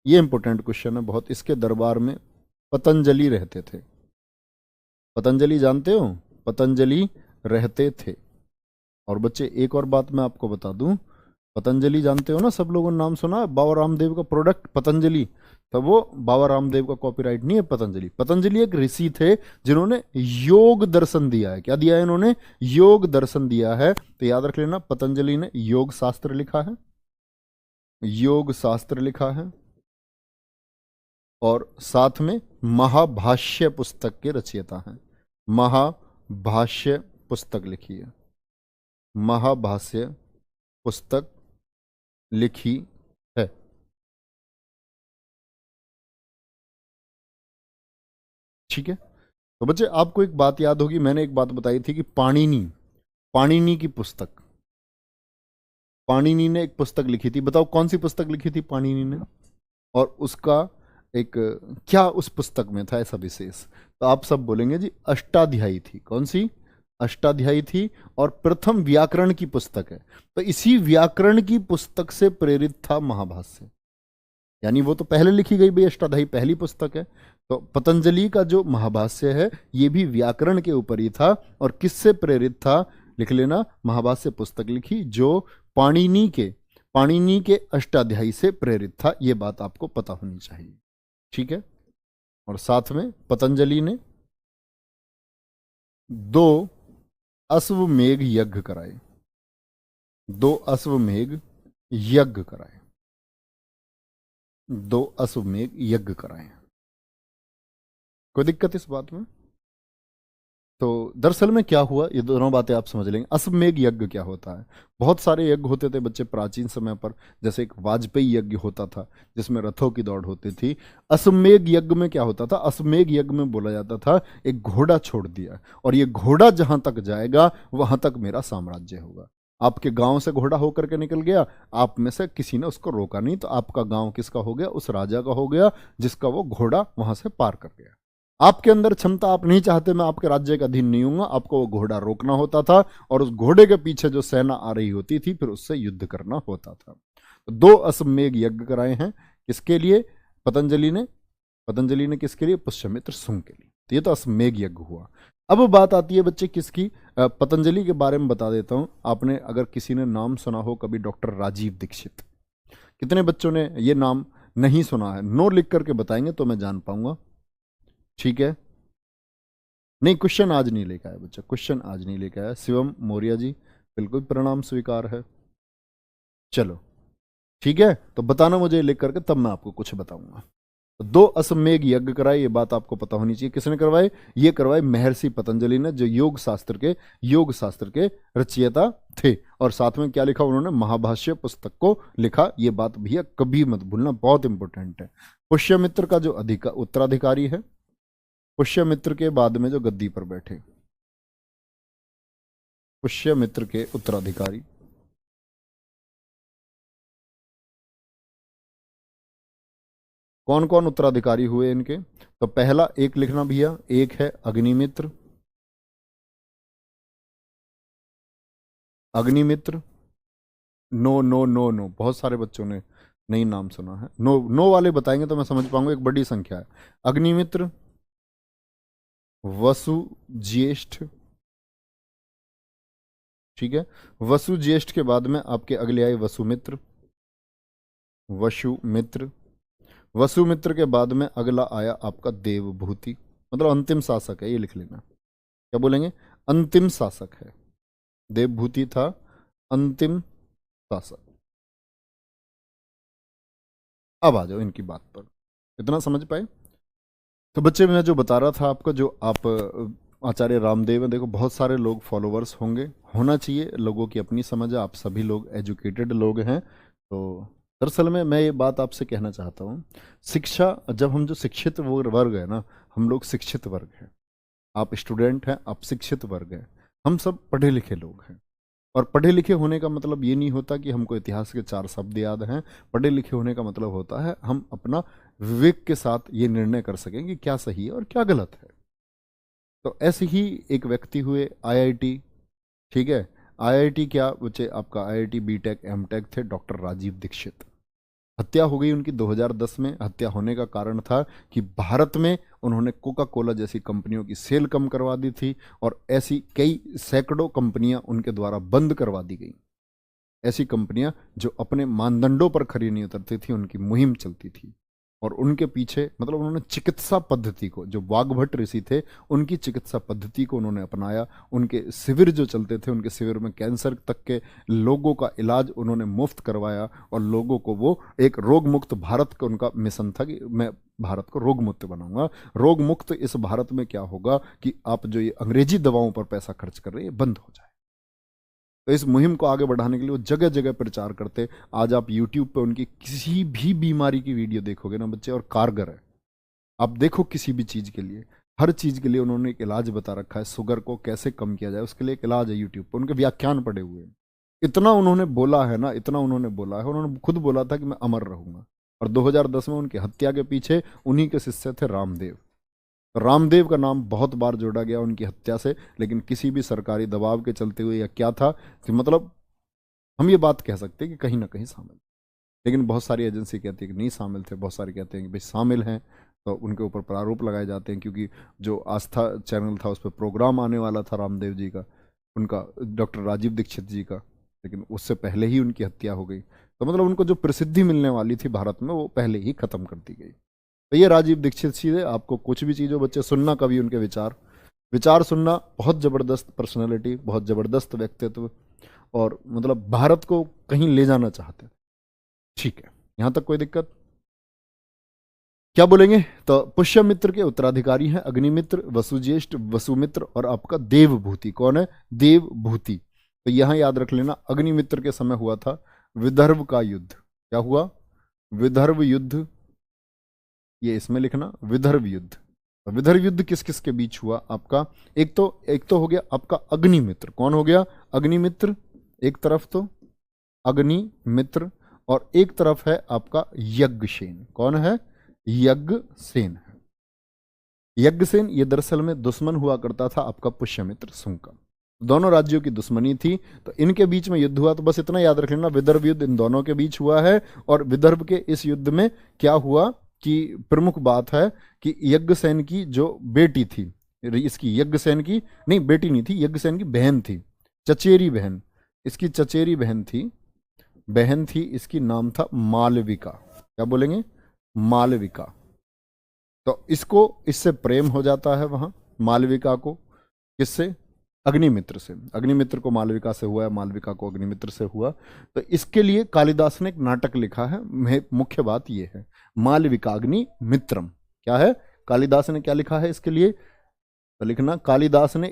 ये इंपॉर्टेंट क्वेश्चन है बहुत। इसके दरबार में पतंजलि रहते थे। पतंजलि जानते हो? पतंजलि रहते थे। और बच्चे एक और बात मैं आपको बता दूं, पतंजलि जानते हो ना, सब लोगों ने नाम सुना, बाबा रामदेव का प्रोडक्ट पतंजलि। तो वो बाबा रामदेव का कॉपीराइट नहीं है पतंजलि। पतंजलि एक ऋषि थे जिन्होंने योग दर्शन दिया है। क्या दिया है इन्होंने? योग दर्शन दिया है। तो याद रख लेना, पतंजलि ने योग शास्त्र लिखा है, योग शास्त्र लिखा है, और साथ में महाभाष्य पुस्तक के रचयिता हैं। महाभाष्य पुस्तक लिखी है, महाभाष्य पुस्तक लिखी है। ठीक है, तो बच्चे आपको एक बात याद होगी, मैंने एक बात बताई थी कि पाणिनि, पाणिनि की पुस्तक, पाणिनि ने एक पुस्तक लिखी थी। बताओ कौन सी पुस्तक लिखी थी पाणिनि ने, और उसका एक क्या उस पुस्तक में था ऐसा विशेष? तो आप सब बोलेंगे जी अष्टाध्यायी थी। कौन सी? अष्टाध्यायी थी, और प्रथम व्याकरण की पुस्तक है। तो इसी व्याकरण की पुस्तक से प्रेरित था महाभाष्य। यानी वो तो पहले लिखी गई भाई, अष्टाध्यायी पहली पुस्तक है। तो पतंजलि का जो महाभाष्य है ये भी व्याकरण के ऊपर ही था। और किससे प्रेरित था? लिख लेना, महाभाष्य पुस्तक लिखी जो पाणिनि के अष्टाध्यायी से प्रेरित था। ये बात आपको पता होनी चाहिए। ठीक है, और साथ में पतंजलि ने 2 अश्वमेध यज्ञ कराए, 2 अश्वमेध यज्ञ कराए, 2 अश्वमेध यज्ञ कराए। कोई दिक्कत इस बात में? तो दरअसल में क्या हुआ, ये दोनों बातें आप समझ लेंगे। अश्वमेध यज्ञ क्या होता है? बहुत सारे यज्ञ होते थे बच्चे प्राचीन समय पर। जैसे एक वाजपेयी यज्ञ होता था जिसमें रथों की दौड़ होती थी। अश्वमेध यज्ञ में क्या होता था? अश्वमेध यज्ञ में बोला जाता था एक घोड़ा छोड़ दिया, और ये घोड़ा जहां तक जाएगा वहां तक मेरा साम्राज्य होगा। आपके गांव से घोड़ा होकर के निकल गया, आप में से किसी ने उसको रोका नहीं, तो आपका गांव किसका हो गया? उस राजा का हो गया जिसका वो घोड़ा वहां से पार कर गया। आपके अंदर क्षमता, आप नहीं चाहते मैं आपके राज्य का अधीन नहीं हूंगा, आपको वो घोड़ा रोकना होता था, और उस घोड़े के पीछे जो सेना आ रही होती थी फिर उससे युद्ध करना होता था। तो 2 अश्वमेध यज्ञ कराए हैं। किसके लिए? पतंजलि ने किसके लिए? पुष्यमित्र शुंग के लिए। तो ये तो अश्वमेध यज्ञ हुआ। अब बात आती है बच्चे किसकी? पतंजलि के बारे में बता देता हूं। आपने अगर किसी ने नाम सुना हो कभी, डॉक्टर राजीव दीक्षित। कितने बच्चों ने ये नाम नहीं सुना है? नो लिख करके बताएंगे तो मैं जान पाऊंगा। ठीक है, नहीं क्वेश्चन आज नहीं लेकर आया बच्चा, क्वेश्चन आज नहीं लेकर आया। शिवम मौर्य जी बिल्कुल प्रणाम स्वीकार है। चलो ठीक है, तो बताना मुझे लिख करके, तब मैं आपको कुछ बताऊंगा। तो 2 अश्वमेध यज्ञ कराए, ये बात आपको पता होनी चाहिए। किसने करवाए? ये करवाए महर्षि पतंजलि ने, जो योग शास्त्र के रचयिता थे। और साथ में क्या लिखा उन्होंने? महाभाष्य पुस्तक को लिखा। ये बात भैया कभी मत भूलना, बहुत इंपॉर्टेंट है। पुष्यमित्र का जो उत्तराधिकारी है, पुष्यमित्र के बाद में जो गद्दी पर बैठे, पुष्यमित्र के उत्तराधिकारी, कौन कौन उत्तराधिकारी हुए इनके? तो पहला एक लिखना भैया, एक है Agnimitra, Agnimitra. No no no no, बहुत सारे बच्चों ने नहीं नाम सुना है। नो नो वाले बताएंगे तो मैं समझ पाऊंगा, एक बड़ी संख्या है। अग्निमित्र, वसु ज्येष्ठ। ठीक है, वसु ज्येष्ठ के बाद में आपके अगले आए वसुमित्र, वसुमित्र। वसुमित्र के बाद में अगला आया आपका देवभूति, मतलब अंतिम शासक है, ये लिख लेना। क्या बोलेंगे? अंतिम शासक है। देवभूति था अंतिम शासक। अब आ जाओ इनकी बात पर, इतना समझ पाए? तो बच्चे मैं जो बता रहा था आपको, जो आप आचार्य रामदेव हैं, देखो बहुत सारे लोग फॉलोवर्स होंगे, होना चाहिए, लोगों की अपनी समझ है, आप सभी लोग एजुकेटेड लोग हैं। तो दरअसल में मैं ये बात आपसे कहना चाहता हूँ, शिक्षा, जब हम जो शिक्षित वर्ग है ना, हम लोग शिक्षित वर्ग हैं, आप स्टूडेंट हैं, आप शिक्षित वर्ग हैं, हम सब पढ़े लिखे लोग हैं। और पढ़े लिखे होने का मतलब ये नहीं होता कि हमको इतिहास के 4 शब्द याद हैं। पढ़े लिखे होने का मतलब होता है हम अपना विवेक के साथ ये निर्णय कर सकें कि क्या सही है और क्या गलत है। तो ऐसे ही एक व्यक्ति हुए आईआईटी, ठीक है, आईआईटी क्या बच्चे, आपका आईआईटी बीटेक एमटेक थे डॉक्टर राजीव दीक्षित। हत्या हो गई उनकी 2010 में। हत्या होने का कारण था कि भारत में उन्होंने कोका कोला जैसी कंपनियों की सेल कम करवा दी थी, और ऐसी कई सैकड़ों कंपनियां उनके द्वारा बंद करवा दी गई। ऐसी कंपनियां जो अपने मानदंडों पर खरी नहीं उतरती थी, उनकी मुहिम चलती थी। और उनके पीछे मतलब उन्होंने चिकित्सा पद्धति को, जो वाघभट्ट ऋषि थे उनकी चिकित्सा पद्धति को उन्होंने अपनाया। उनके शिविर जो चलते थे, उनके शिविर में कैंसर तक के लोगों का इलाज उन्होंने मुफ्त करवाया, और लोगों को वो एक रोग मुक्त भारत का उनका मिशन था कि मैं भारत को रोग मुक्त बनाऊंगा। रोग मुक्त इस भारत में क्या होगा कि आप जो ये अंग्रेजी दवाओं पर पैसा खर्च कर रहे हैं, ये बंद हो जाए। तो इस मुहिम को आगे बढ़ाने के लिए वो जगह जगह प्रचार करते। आज आप यूट्यूब पे उनकी किसी भी बीमारी की वीडियो देखोगे ना बच्चे, और कारगर है, आप देखो किसी भी चीज़ के लिए, हर चीज़ के लिए उन्होंने एक इलाज बता रखा है। शुगर को कैसे कम किया जाए उसके लिए एक इलाज है यूट्यूब पर, उनके व्याख्यान पड़े हुए हैं। इतना उन्होंने बोला है ना, इतना उन्होंने बोला है, उन्होंने खुद बोला था कि मैं अमर रहूंगा। और 2010 में उनकी हत्या के पीछे उन्हीं के शिष्य थे रामदेव। रामदेव का नाम बहुत बार जोड़ा गया उनकी हत्या से, लेकिन किसी भी सरकारी दबाव के चलते हुए या क्या था कि मतलब हम ये बात कह सकते हैं कि कहीं ना कहीं शामिल, लेकिन बहुत सारी एजेंसी कहती है कि नहीं शामिल थे, बहुत सारे कहते हैं कि भाई शामिल हैं। तो उनके ऊपर प्रारोप लगाए जाते हैं, क्योंकि जो आस्था चैनल था उस पर प्रोग्राम आने वाला था रामदेव जी का, उनका डॉक्टर राजीव दीक्षित जी का, लेकिन उससे पहले ही उनकी हत्या हो गई। तो मतलब उनको जो प्रसिद्धि मिलने वाली थी भारत में, वो पहले ही खत्म कर दी गई। तो ये राजीव दीक्षित जी है। आपको कुछ भी चीज़ हो बच्चे, सुनना कभी उनके विचार विचार सुनना। बहुत ज़बरदस्त पर्सनैलिटी, बहुत ज़बरदस्त व्यक्तित्व, और मतलब भारत को कहीं ले जाना चाहते थे। ठीक है, यहाँ तक कोई दिक्कत? क्या बोलेंगे? तो पुष्यमित्र के उत्तराधिकारी हैं अग्निमित्र, वसुज्येष्ठ, वसुमित्र और आपका देवभूति। कौन है? देवभूति। तो यहां याद रख लेना, अग्निमित्र के समय हुआ था विदर्भ का युद्ध। क्या हुआ? विदर्भ युद्ध। ये इसमें लिखना, विदर्भ युद्ध। विदर्भ युद्ध किस किस के बीच हुआ आपका? एक तो हो गया आपका अग्निमित्र। कौन हो गया? अग्निमित्र। एक तरफ तो अग्निमित्र, और एक तरफ है आपका यज्ञसेन। कौन है? यज्ञसेन है। यज्ञसेन ये दरअसल में दुश्मन हुआ करता था आपका पुष्यमित्र सुंग का। दोनों राज्यों की दुश्मनी थी, तो इनके बीच में युद्ध हुआ। तो बस इतना याद रख लेना, विदर्भ युद्ध इन दोनों के बीच हुआ है। और विदर्भ के इस युद्ध में क्या हुआ कि प्रमुख बात है कि यज्ञसेन की जो बेटी थी, इसकी यज्ञसेन की नहीं बेटी नहीं थी, यज्ञसेन की बहन थी, चचेरी बहन। इसकी चचेरी बहन थी, इसकी नाम था मालविका। क्या बोलेंगे? मालविका। तो इससे प्रेम हो जाता है वहां मालविका को। किससे? अग्निमित्र से। अग्निमित्र को मालविका से हुआ है, मालविका को अग्निमित्र से हुआ। तो इसके लिए कालिदास ने एक नाटक लिखा है। मुख्य बात यह है, मालविकाग्नि मित्रम। क्या है? कालिदास ने क्या लिखा है इसके लिए? तो लिखना, कालिदास ने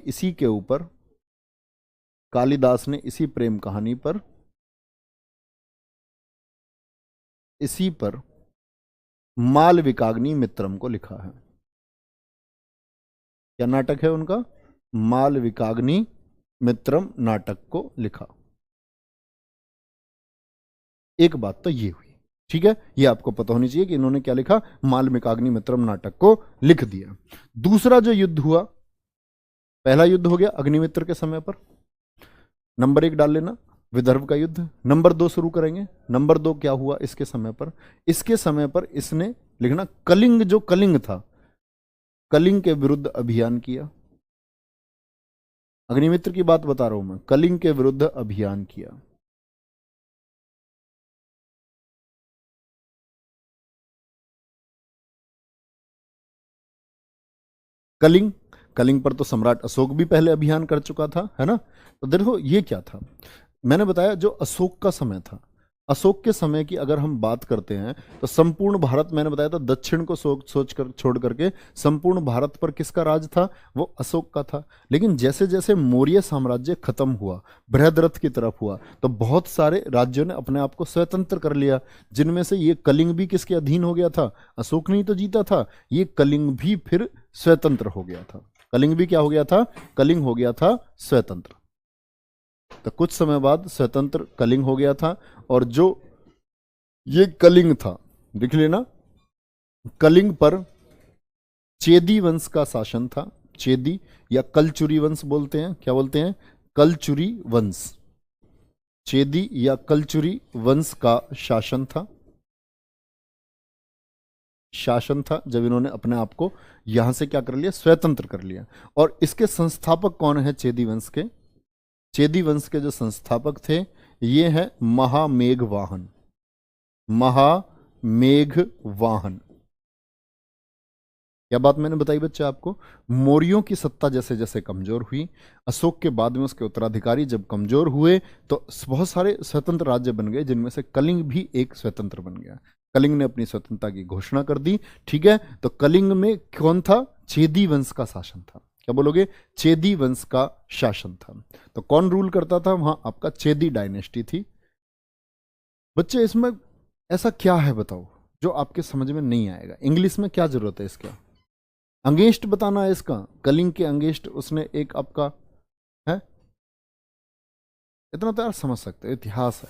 इसी प्रेम कहानी पर, इसी पर मालविकाग्नि मित्रम को लिखा है। क्या नाटक है उनका? मालविकाग्नि मित्रम नाटक को लिखा। एक बात तो ये हुई, ठीक है, ये आपको पता होनी चाहिए कि इन्होंने क्या लिखा, मालविकाग्नि मित्रम नाटक को लिख दिया। दूसरा जो युद्ध हुआ, पहला युद्ध हो गया अग्निमित्र के समय पर, नंबर 1 डाल लेना, विदर्भ का युद्ध। नंबर 2 शुरू करेंगे। नंबर 2 क्या हुआ इसके समय पर? इसके समय पर इसने लिखना, कलिंग, जो कलिंग था, कलिंग के विरुद्ध अभियान किया। अग्निमित्र की बात बता रहा हूं मैं, कलिंग के विरुद्ध अभियान किया। कलिंग पर तो सम्राट अशोक भी पहले अभियान कर चुका था, है ना। तो देखो ये क्या था, मैंने बताया जो अशोक का समय था, अशोक के समय की अगर हम बात करते हैं तो संपूर्ण भारत, मैंने बताया था दक्षिण को सोच कर छोड़ करके संपूर्ण भारत पर किसका राज था, वो अशोक का था। लेकिन जैसे जैसे मौर्य साम्राज्य खत्म हुआ, बृहद्रथ की तरफ हुआ, तो बहुत सारे राज्यों ने अपने आप को स्वतंत्र कर लिया, जिनमें से ये कलिंग भी किसके अधीन हो गया था, अशोक ने ही तो जीता था, ये कलिंग भी फिर स्वतंत्र हो गया था। कलिंग भी क्या हो गया था, कलिंग हो गया था स्वतंत्र। तो कुछ समय बाद स्वतंत्र कलिंग हो गया था, और जो ये कलिंग था, देख लेना, कलिंग पर चेदी वंश का शासन था। चेदी या कलचुरी वंश बोलते हैं, क्या बोलते हैं, कलचुरी वंश। चेदी या कलचुरी वंश का शासन था, जब इन्होंने अपने आप को यहां से क्या कर लिया, स्वतंत्र कर लिया। और इसके संस्थापक कौन है चेदी वंश के, चेदी वंश के जो संस्थापक थे ये है महामेघवाहन। महामेघवाहन, क्या बात मैंने बताई बच्चे आपको। मौर्यों की सत्ता जैसे जैसे कमजोर हुई, अशोक के बाद में उसके उत्तराधिकारी जब कमजोर हुए, तो बहुत सारे स्वतंत्र राज्य बन गए, जिनमें से कलिंग भी एक स्वतंत्र बन गया। कलिंग ने अपनी स्वतंत्रता की घोषणा कर दी, ठीक है। तो कलिंग में कौन था, चेदी वंश का शासन था। क्या बोलोगे, चेदी वंश का शासन था। तो कौन रूल करता था वहां, आपका चेदी डायनेस्टी थी। बच्चे इसमें ऐसा क्या है बताओ जो आपके समझ में नहीं आएगा, इंग्लिश में क्या जरूरत है इसका, अंगेस्ट बताना है इसका, कलिंग के अंगेस्ट उसने एक आपका है, इतना तो यार समझ सकते हो, इतिहास है।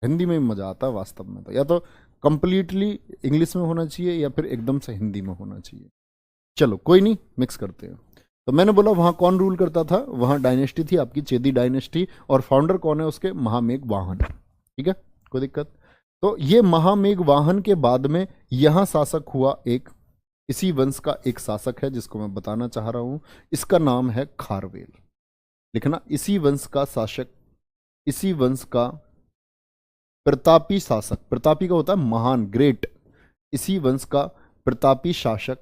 हिंदी में भी मजा आता है वास्तव में, तो या तो कंप्लीटली इंग्लिश में होना चाहिए या फिर एकदम से हिंदी में होना चाहिए। चलो कोई नहीं, मिक्स करते हैं। तो मैंने बोला वहां कौन रूल करता था, वहां डायनेस्टी थी आपकी चेदी डायनेस्टी, और फाउंडर कौन है उसके, महामेघवाहन, ठीक है, कोई दिक्कत। तो ये महामेघवाहन के बाद में यहां शासक हुआ एक, इसी वंश का एक शासक है जिसको मैं बताना चाह रहा हूं, इसका नाम है खारवेल। लिखना, इसी वंश का शासक, इसी वंश का प्रतापी शासक, प्रतापी का होता है महान, ग्रेट, इसी वंश का प्रतापी शासक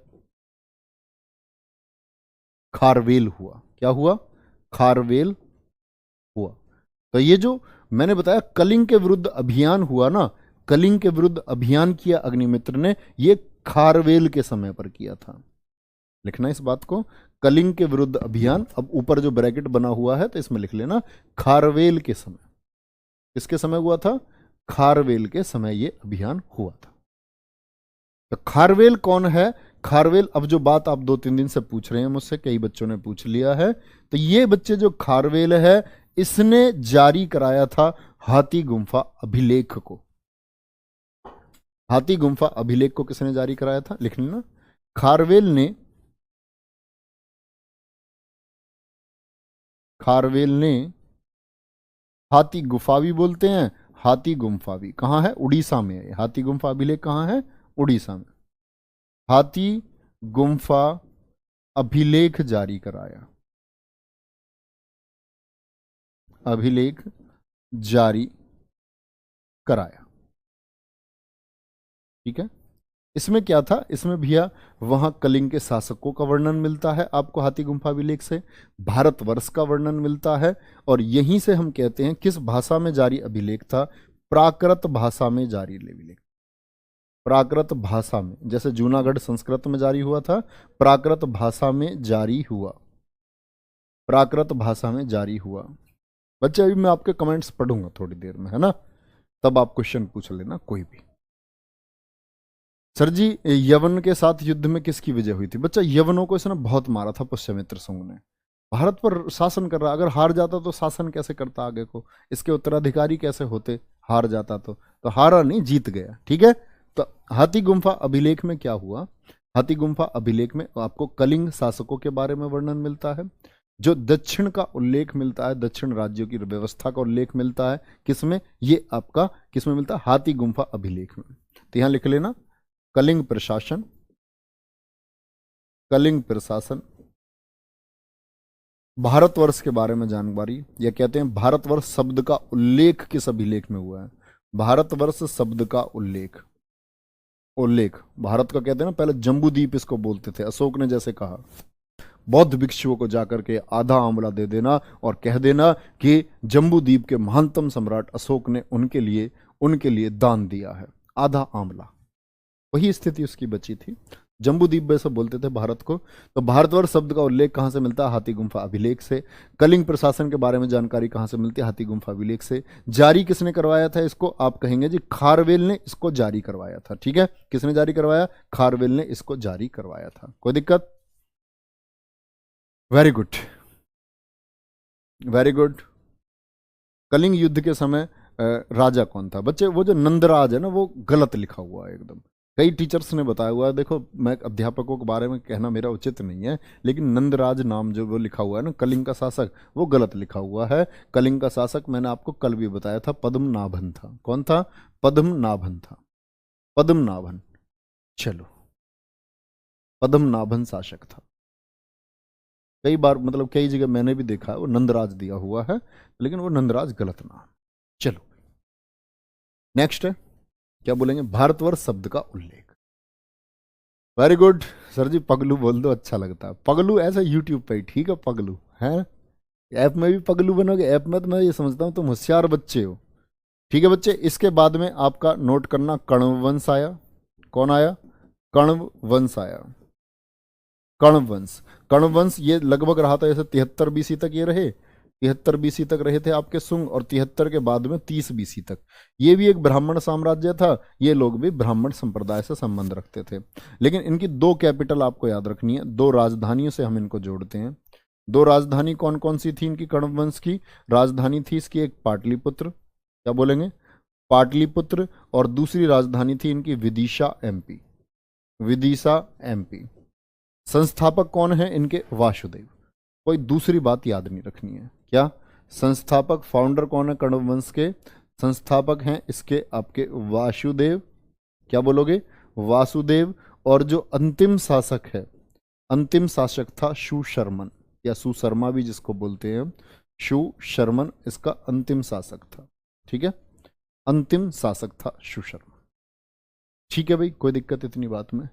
खारवेल हुआ। क्या हुआ, खारवेल हुआ। तो ये जो मैंने बताया कलिंग के विरुद्ध अभियान हुआ ना, कलिंग के विरुद्ध अभियान किया अग्निमित्र ने, ये खारवेल के समय पर किया था। लिखना इस बात को, कलिंग के विरुद्ध अभियान, अब ऊपर जो ब्रैकेट बना हुआ है तो इसमें लिख लेना खारवेल के समय। किसके समय हुआ था, खारवेल के समय ये अभियान हुआ था। तो खारवेल कौन है, खारवेल, अब जो बात आप 2-3 दिन से पूछ रहे हैं मुझसे, कई बच्चों ने पूछ लिया है, तो ये बच्चे जो खारवेल है, इसने जारी कराया था हाथी गुम्फा अभिलेख को। हाथी गुम्फा अभिलेख को किसने जारी कराया था, लिख लेना, खारवेल ने, खारवेल ने, हाथी गुफा भी बोलते हैं, हाथी गुम्फा भी, कहां है, उड़ीसा में है। हाथी गुम्फा अभिलेख कहां है, उड़ीसा में। हाथी गुम्फा अभिलेख जारी कराया, अभिलेख जारी कराया, ठीक है। इसमें क्या था, इसमें भैया वहां कलिंग के शासकों का वर्णन मिलता है आपको हाथी गुम्फा अभिलेख से, भारतवर्ष का वर्णन मिलता है, और यहीं से हम कहते हैं किस भाषा में जारी अभिलेख था, प्राकृत भाषा में जारी अभिलेख। प्राकृत भाषा में, जैसे जूनागढ़ संस्कृत में जारी हुआ था, प्राकृत भाषा में जारी हुआ, प्राकृत भाषा में जारी हुआ। बच्चे अभी मैं आपके कमेंट्स पढ़ूंगा थोड़ी देर में, है ना, तब आप क्वेश्चन पूछ लेना कोई भी। सर जी यवन के साथ युद्ध में किसकी विजय हुई थी, बच्चा यवनों को इसने बहुत मारा था पुष्यमित्र संघ ने, भारत पर शासन कर रहा, अगर हार जाता तो शासन कैसे करता आगे को, इसके उत्तराधिकारी कैसे होते, हार जाता तो हारा नहीं, जीत गया, ठीक है। तो हाथी गुम्फा अभिलेख में क्या हुआ, हाथी गुम्फा अभिलेख में आपको कलिंग शासकों के बारे में वर्णन मिलता है, जो दक्षिण का उल्लेख मिलता है, दक्षिण राज्यों की व्यवस्था का उल्लेख मिलता है, किसमें, ये आपका किसमें मिलता है, हाथी गुम्फा अभिलेख में। तो यहां लिख लेना कलिंग प्रशासन, कलिंग प्रशासन, भारतवर्ष के बारे में जानकारी, या कहते हैं भारतवर्ष शब्द का उल्लेख किस अभिलेख में हुआ है, भारतवर्ष शब्द का उल्लेख, उल्लेख भारत का कहते हैं ना, पहले जम्बूद्वीप इसको बोलते थे, अशोक ने जैसे कहा बौद्ध भिक्षुओं को जाकर के आधा आंवला दे देना और कह देना कि जम्बूद्वीप के महानतम सम्राट अशोक ने उनके लिए दान दिया है, आधा आंवला। वही स्थिति उसकी बची थी। जम्बूद्वीप वैसे बोलते थे भारत को। तो भारतवर्ष शब्द का उल्लेख कहाँ से मिलता है? हाथी गुम्फा अभिलेख से। कलिंग प्रशासन के बारे में जानकारी कहाँ से मिलती है? हाथी गुम्फा अभिलेख से। जारी किसने करवाया था इसको? आप कहेंगे जी खारवेल ने इसको जारी करवाया था। ठीक है, किसने जारी करवाया? खारवेल ने इसको जारी करवाया था। कोई दिक्कत? Very good, very good. Kalinga युद्ध के समय राजा कौन था? बच्चे वो जो नंदराज है ना, वो गलत लिखा हुआ है एकदम। कई टीचर्स ने बताया हुआ है, देखो मैं अध्यापकों के बारे में कहना मेरा उचित नहीं है, लेकिन नंदराज नाम जो वो लिखा हुआ है ना, कलिंग का शासक, वो गलत लिखा हुआ है। कलिंग का शासक मैंने आपको कल भी बताया था, पद्मनाभन था। कौन था? पद्मनाभन था, पद्मनाभन। चलो, पद्मनाभन शासक था। कई बार मतलब कई जगह मैंने भी देखा है वो नंदराज दिया हुआ है, लेकिन वो नंदराज गलत नाम। चलो नेक्स्ट है, क्या बोलेंगे? भारतवर्ष शब्द का उल्लेख। वेरी गुड सर जी, पगलू बोल दो, अच्छा लगता है पगलू। ऐसा यूट्यूब पे ही ठीक है, पगलू है। ऐप में भी पगलू बनोगे? ऐप में तो मैं ये समझता हूँ तुम होशियार बच्चे हो। ठीक है बच्चे, इसके बाद में आपका नोट करना, कण्ववंश आया। कौन आया? कण्ववंश आया। कण्ववंश, कण्ववंश ये लगभग रहा था जैसे 73 बीसी तक ये रहे, 73 बीसी तक रहे थे आपके शुंग, और 73 के बाद में 30 बीसी तक। ये भी एक ब्राह्मण साम्राज्य था, ये लोग भी ब्राह्मण संप्रदाय से संबंध रखते थे। लेकिन इनकी दो कैपिटल आपको याद रखनी है, दो राजधानियों से हम इनको जोड़ते हैं। दो राजधानी कौन कौन सी थी इनकी? कण्ववंश की राजधानी थी इसकी एक पाटलिपुत्र, क्या बोलेंगे? पाटलिपुत्र। और दूसरी राजधानी थी इनकी विदिशा एमपी, विदिशा एमपी। संस्थापक कौन है इनके? वासुदेव। कोई दूसरी बात याद नहीं रखनी है। क्या? संस्थापक, फाउंडर कौन है कण्ववंश के? संस्थापक हैं इसके आपके वासुदेव। क्या बोलोगे? वासुदेव। और जो अंतिम शासक है, अंतिम शासक था सुशर्मन, या सुशर्मा भी जिसको बोलते हैं, सुशर्मन इसका अंतिम शासक था। ठीक है, अंतिम शासक था सुशर्मा। ठीक है भाई, कोई दिक्कत इतनी बात में?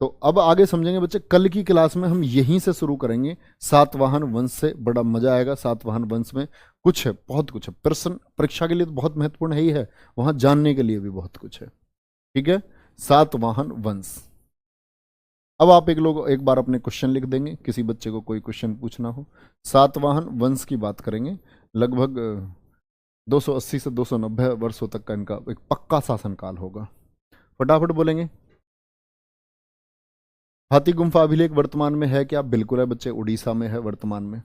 तो अब आगे समझेंगे बच्चे, कल की क्लास में हम यहीं से शुरू करेंगे, सातवाहन वंश से। बड़ा मजा आएगा। सातवाहन वंश में कुछ है, बहुत कुछ है। प्रश्न परीक्षा के लिए तो बहुत महत्वपूर्ण है ही है, वहां जानने के लिए भी बहुत कुछ है। ठीक है, सातवाहन वंश। अब आप एक बार अपने क्वेश्चन लिख देंगे, किसी बच्चे को कोई क्वेश्चन पूछना हो। सातवाहन वंश की बात करेंगे, लगभग 280 से 290 वर्षों तक का इनका एक पक्का शासनकाल होगा। फटाफट बोलेंगे। हाथी गुम्फा अभिलेख वर्तमान में है क्या? बिल्कुल है बच्चे, उड़ीसा में है वर्तमान में।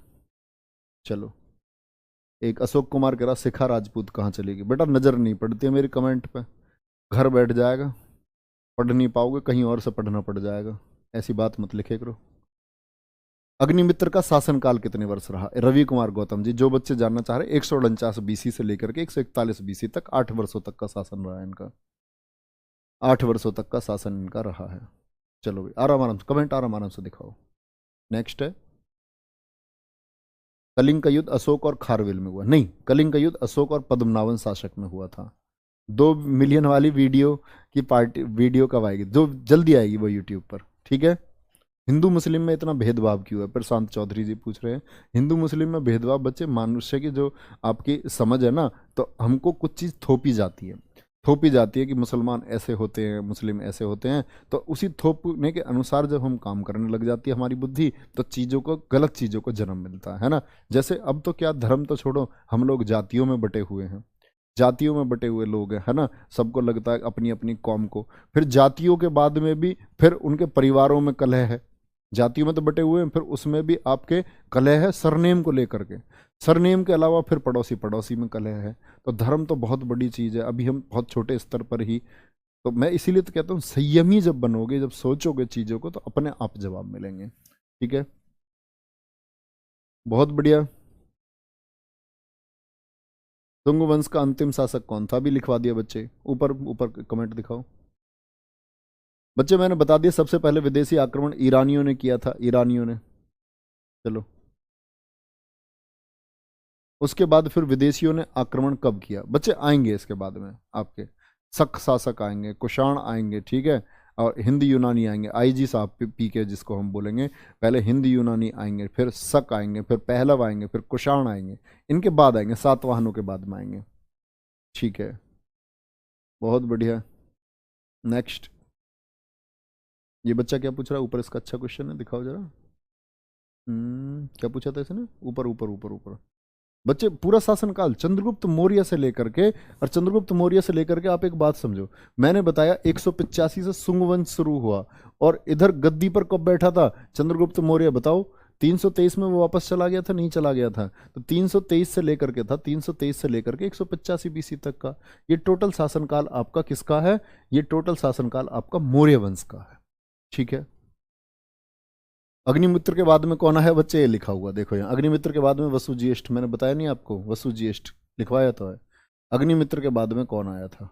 चलो, एक अशोक कुमार कह रहा शिखा राजपूत कहाँ चली गई? बेटा नजर नहीं पड़ती है मेरी कमेंट पे, घर बैठ जाएगा, पढ़ नहीं पाओगे, कहीं और से पढ़ना पड़ जाएगा। ऐसी बात मत लिखे करो। अग्निमित्र का शासनकाल कितने वर्ष रहा? रवि कुमार गौतम जी, जो बच्चे जानना चाह रहे, 149 बीसी से लेकर के 141 बीसी तक 8 वर्षों तक का शासन रहा है इनका। 8 वर्षों तक का शासन इनका रहा है। चलो भाई, आराम आराम से कमेंट, आराम आराम से दिखाओ। नेक्स्ट है, कलिंग का युद्ध अशोक और खारवेल में हुआ? नहीं, कलिंग का युद्ध अशोक और पद्मनाभन शासक में हुआ था। 2 मिलियन वाली वीडियो की पार्टी, वीडियो कब आएगी? जो जल्दी आएगी वो यूट्यूब पर। ठीक है, हिंदू मुस्लिम में इतना भेदभाव क्यों है? प्रशांत चौधरी जी पूछ रहे हैं, हिंदू मुस्लिम में भेदभाव बच्चे मनुष्य की जो आपकी समझ है ना, तो हमको कुछ चीज़ थोपी जाती है, थोपी जाती है कि मुसलमान ऐसे होते हैं, मुस्लिम ऐसे होते हैं। तो उसी थोपने के अनुसार जब हम काम करने लग जाती है हमारी बुद्धि, तो चीज़ों को, गलत चीज़ों को जन्म मिलता है ना। जैसे अब तो क्या, धर्म तो छोड़ो, हम लोग जातियों में बटे हुए हैं, जातियों में बटे हुए लोग हैं, है ना। सबको लगता है अपनी अपनी कौम को, फिर जातियों के बाद में भी फिर उनके परिवारों में कलह है। जातियों में तो बटे हुए हैं, फिर उसमें भी आपके कलह है सरनेम को लेकर के। सरनेम के अलावा फिर पड़ोसी पड़ोसी में कलह है। तो धर्म तो बहुत बड़ी चीज़ है, अभी हम बहुत छोटे स्तर पर ही। तो मैं इसीलिए तो कहता हूँ, संयमी जब बनोगे, जब सोचोगे चीज़ों को, तो अपने आप जवाब मिलेंगे। ठीक है, बहुत बढ़िया। तुंग वंश का अंतिम शासक कौन था? अभी लिखवा दिया बच्चे, ऊपर ऊपर कमेंट दिखाओ। बच्चे मैंने बता दिया, सबसे पहले विदेशी आक्रमण ईरानियों ने किया था, ईरानियों ने। चलो, उसके बाद फिर विदेशियों ने आक्रमण कब किया? बच्चे आएंगे इसके बाद में आपके शक शासक आएंगे, कुषाण आएंगे। ठीक है, और हिंदी यूनानी आएंगे, आईजी साहब पी के जिसको हम बोलेंगे, पहले हिंदी यूनानी आएंगे, फिर शक आएंगे, फिर पहलव आएंगे, फिर कुषाण आएंगे, इनके बाद आएंगे, सातवाहनों के बाद में आएंगे। ठीक है, बहुत बढ़िया। नेक्स्ट, ये बच्चा क्या पूछ रहा है ऊपर, इसका अच्छा क्वेश्चन है, दिखाओ जरा। क्या पूछा था इसने, ऊपर ऊपर ऊपर ऊपर। बच्चे पूरा शासनकाल चंद्रगुप्त मौर्य से लेकर के, और चंद्रगुप्त मौर्य से लेकर के आप एक बात समझो, मैंने बताया 185 से शुंग वंश शुरू हुआ, और इधर गद्दी पर कब बैठा था चंद्रगुप्त मौर्य, बताओ। 323 में वो वापस चला गया था, नहीं चला गया था, तो 323 से लेकर के था, 323 से लेकर के 185 बीसी तक का, ये टोटल शासनकाल आपका किसका है, ये टोटल शासनकाल आपका मौर्य वंश का है। ठीक है, अग्निमित्र के बाद में कौन है बच्चे, ये लिखा हुआ देखो यहाँ, अग्निमित्र के बाद में वसु ज्येष्ठ, मैंने बताया नहीं आपको, वसु ज्येष्ठ लिखवाया तो है। अग्निमित्र के बाद में कौन आया था,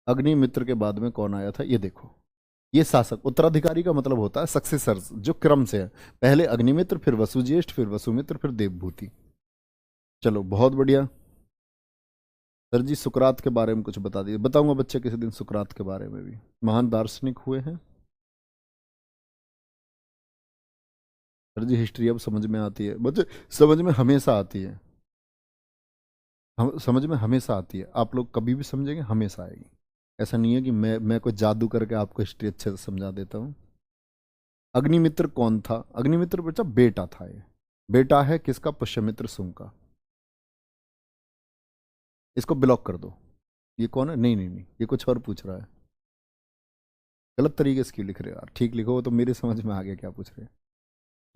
अग्निमित्र के बाद में कौन आया था, ये देखो, ये शासक, उत्तराधिकारी का मतलब होता है सक्सेसर्स, जो क्रम से है, पहले अग्निमित्र, फिर वसु ज्येष्ठ, फिर वसुमित्र, फिर देवभूति। चलो बहुत बढ़िया। सर जी सुकरात के बारे में कुछ बता दीजिए, बताऊंगा बच्चे किसी दिन सुकरात के बारे में भी, महान दार्शनिक हुए हैं। सर जी हिस्ट्री अब समझ में आती है बच्चे, समझ में हमेशा आती है, हम समझ में हमेशा आती है, आप लोग कभी भी समझेंगे हमेशा आएगी, ऐसा नहीं है कि मैं कोई जादू करके आपको हिस्ट्री अच्छे से समझा देता हूँ। अग्निमित्र कौन था, अग्निमित्र बच्चा बेटा था, ये बेटा है किसका, पुष्यमित्र सुंग का। इसको ब्लॉक कर दो, ये कौन है, नहीं नहीं नहीं, ये कुछ और पूछ रहा है, गलत तरीके से क्यों लिख रहे हो यार, ठीक लिखो, तो मेरे समझ में आ गया क्या पूछ रहे हैं।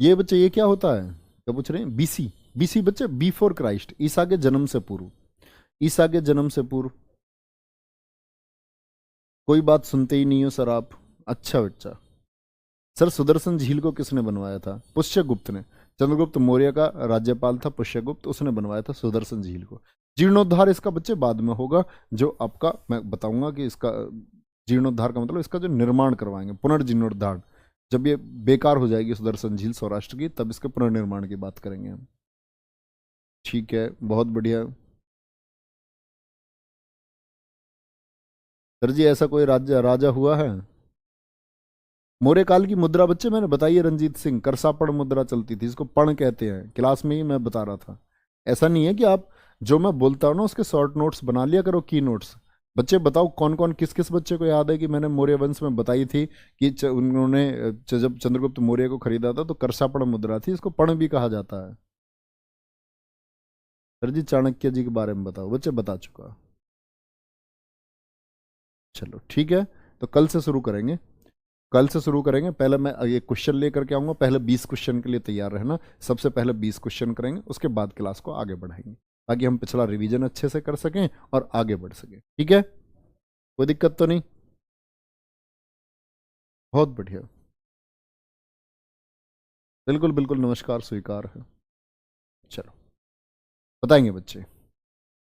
ये बच्चे ये क्या होता है, क्या पूछ रहे हैं, बीसी, बीसी बच्चे बिफोर क्राइस्ट, ईसा के जन्म से पूर्व, ईसा के जन्म से पूर्व। कोई बात सुनते ही नहीं हो सर आप, अच्छा बच्चा। सर सुदर्शन झील को किसने बनवाया था, पुष्यगुप्त ने, चंद्रगुप्त मौर्य का राज्यपाल था पुष्यगुप्त, उसने बनवाया था सुदर्शन झील को। जीर्णोद्धार इसका बच्चे बाद में होगा, जो आपका मैं बताऊंगा कि इसका जीर्णोद्धार का मतलब इसका जो निर्माण करवाएंगे, पुनर्जीर्णोद्धार, जब ये बेकार हो जाएगी सुदर्शन झील सौराष्ट्र की, तब इसके पुनर्निर्माण की बात करेंगे हम। ठीक है, बहुत बढ़िया। सर जी ऐसा कोई राजा राजा हुआ है, मौर्य काल की मुद्रा बच्चे मैंने बताई है, रंजीत सिंह, करसापड़ मुद्रा चलती थी, इसको पण कहते हैं, क्लास में ही मैं बता रहा था। ऐसा नहीं है कि आप जो मैं बोलता हूँ ना उसके शॉर्ट नोट्स बना लिया करो, की नोट्स। बच्चे बताओ कौन कौन, किस किस बच्चे को याद है कि मैंने मौर्य वंश में बताई थी कि उन्होंने जब चंद्रगुप्त मौर्य को खरीदा था तो करसापड़ मुद्रा थी, इसको पण भी कहा जाता है। सर जी चाणक्य जी के बारे में बताओ, बच्चे बता चुका। चलो ठीक है, तो कल से शुरू करेंगे, कल से शुरू करेंगे। पहले मैं ये क्वेश्चन लेकर के आऊंगा, पहले 20 क्वेश्चन के लिए तैयार रहना, सबसे पहले 20 क्वेश्चन करेंगे, उसके बाद क्लास को आगे बढ़ाएंगे, ताकि हम पिछला रिवीजन अच्छे से कर सकें और आगे बढ़ सकें। ठीक है, कोई दिक्कत तो नहीं, बहुत बढ़िया, बिल्कुल बिल्कुल, नमस्कार स्वीकार है। चलो बताएंगे बच्चे।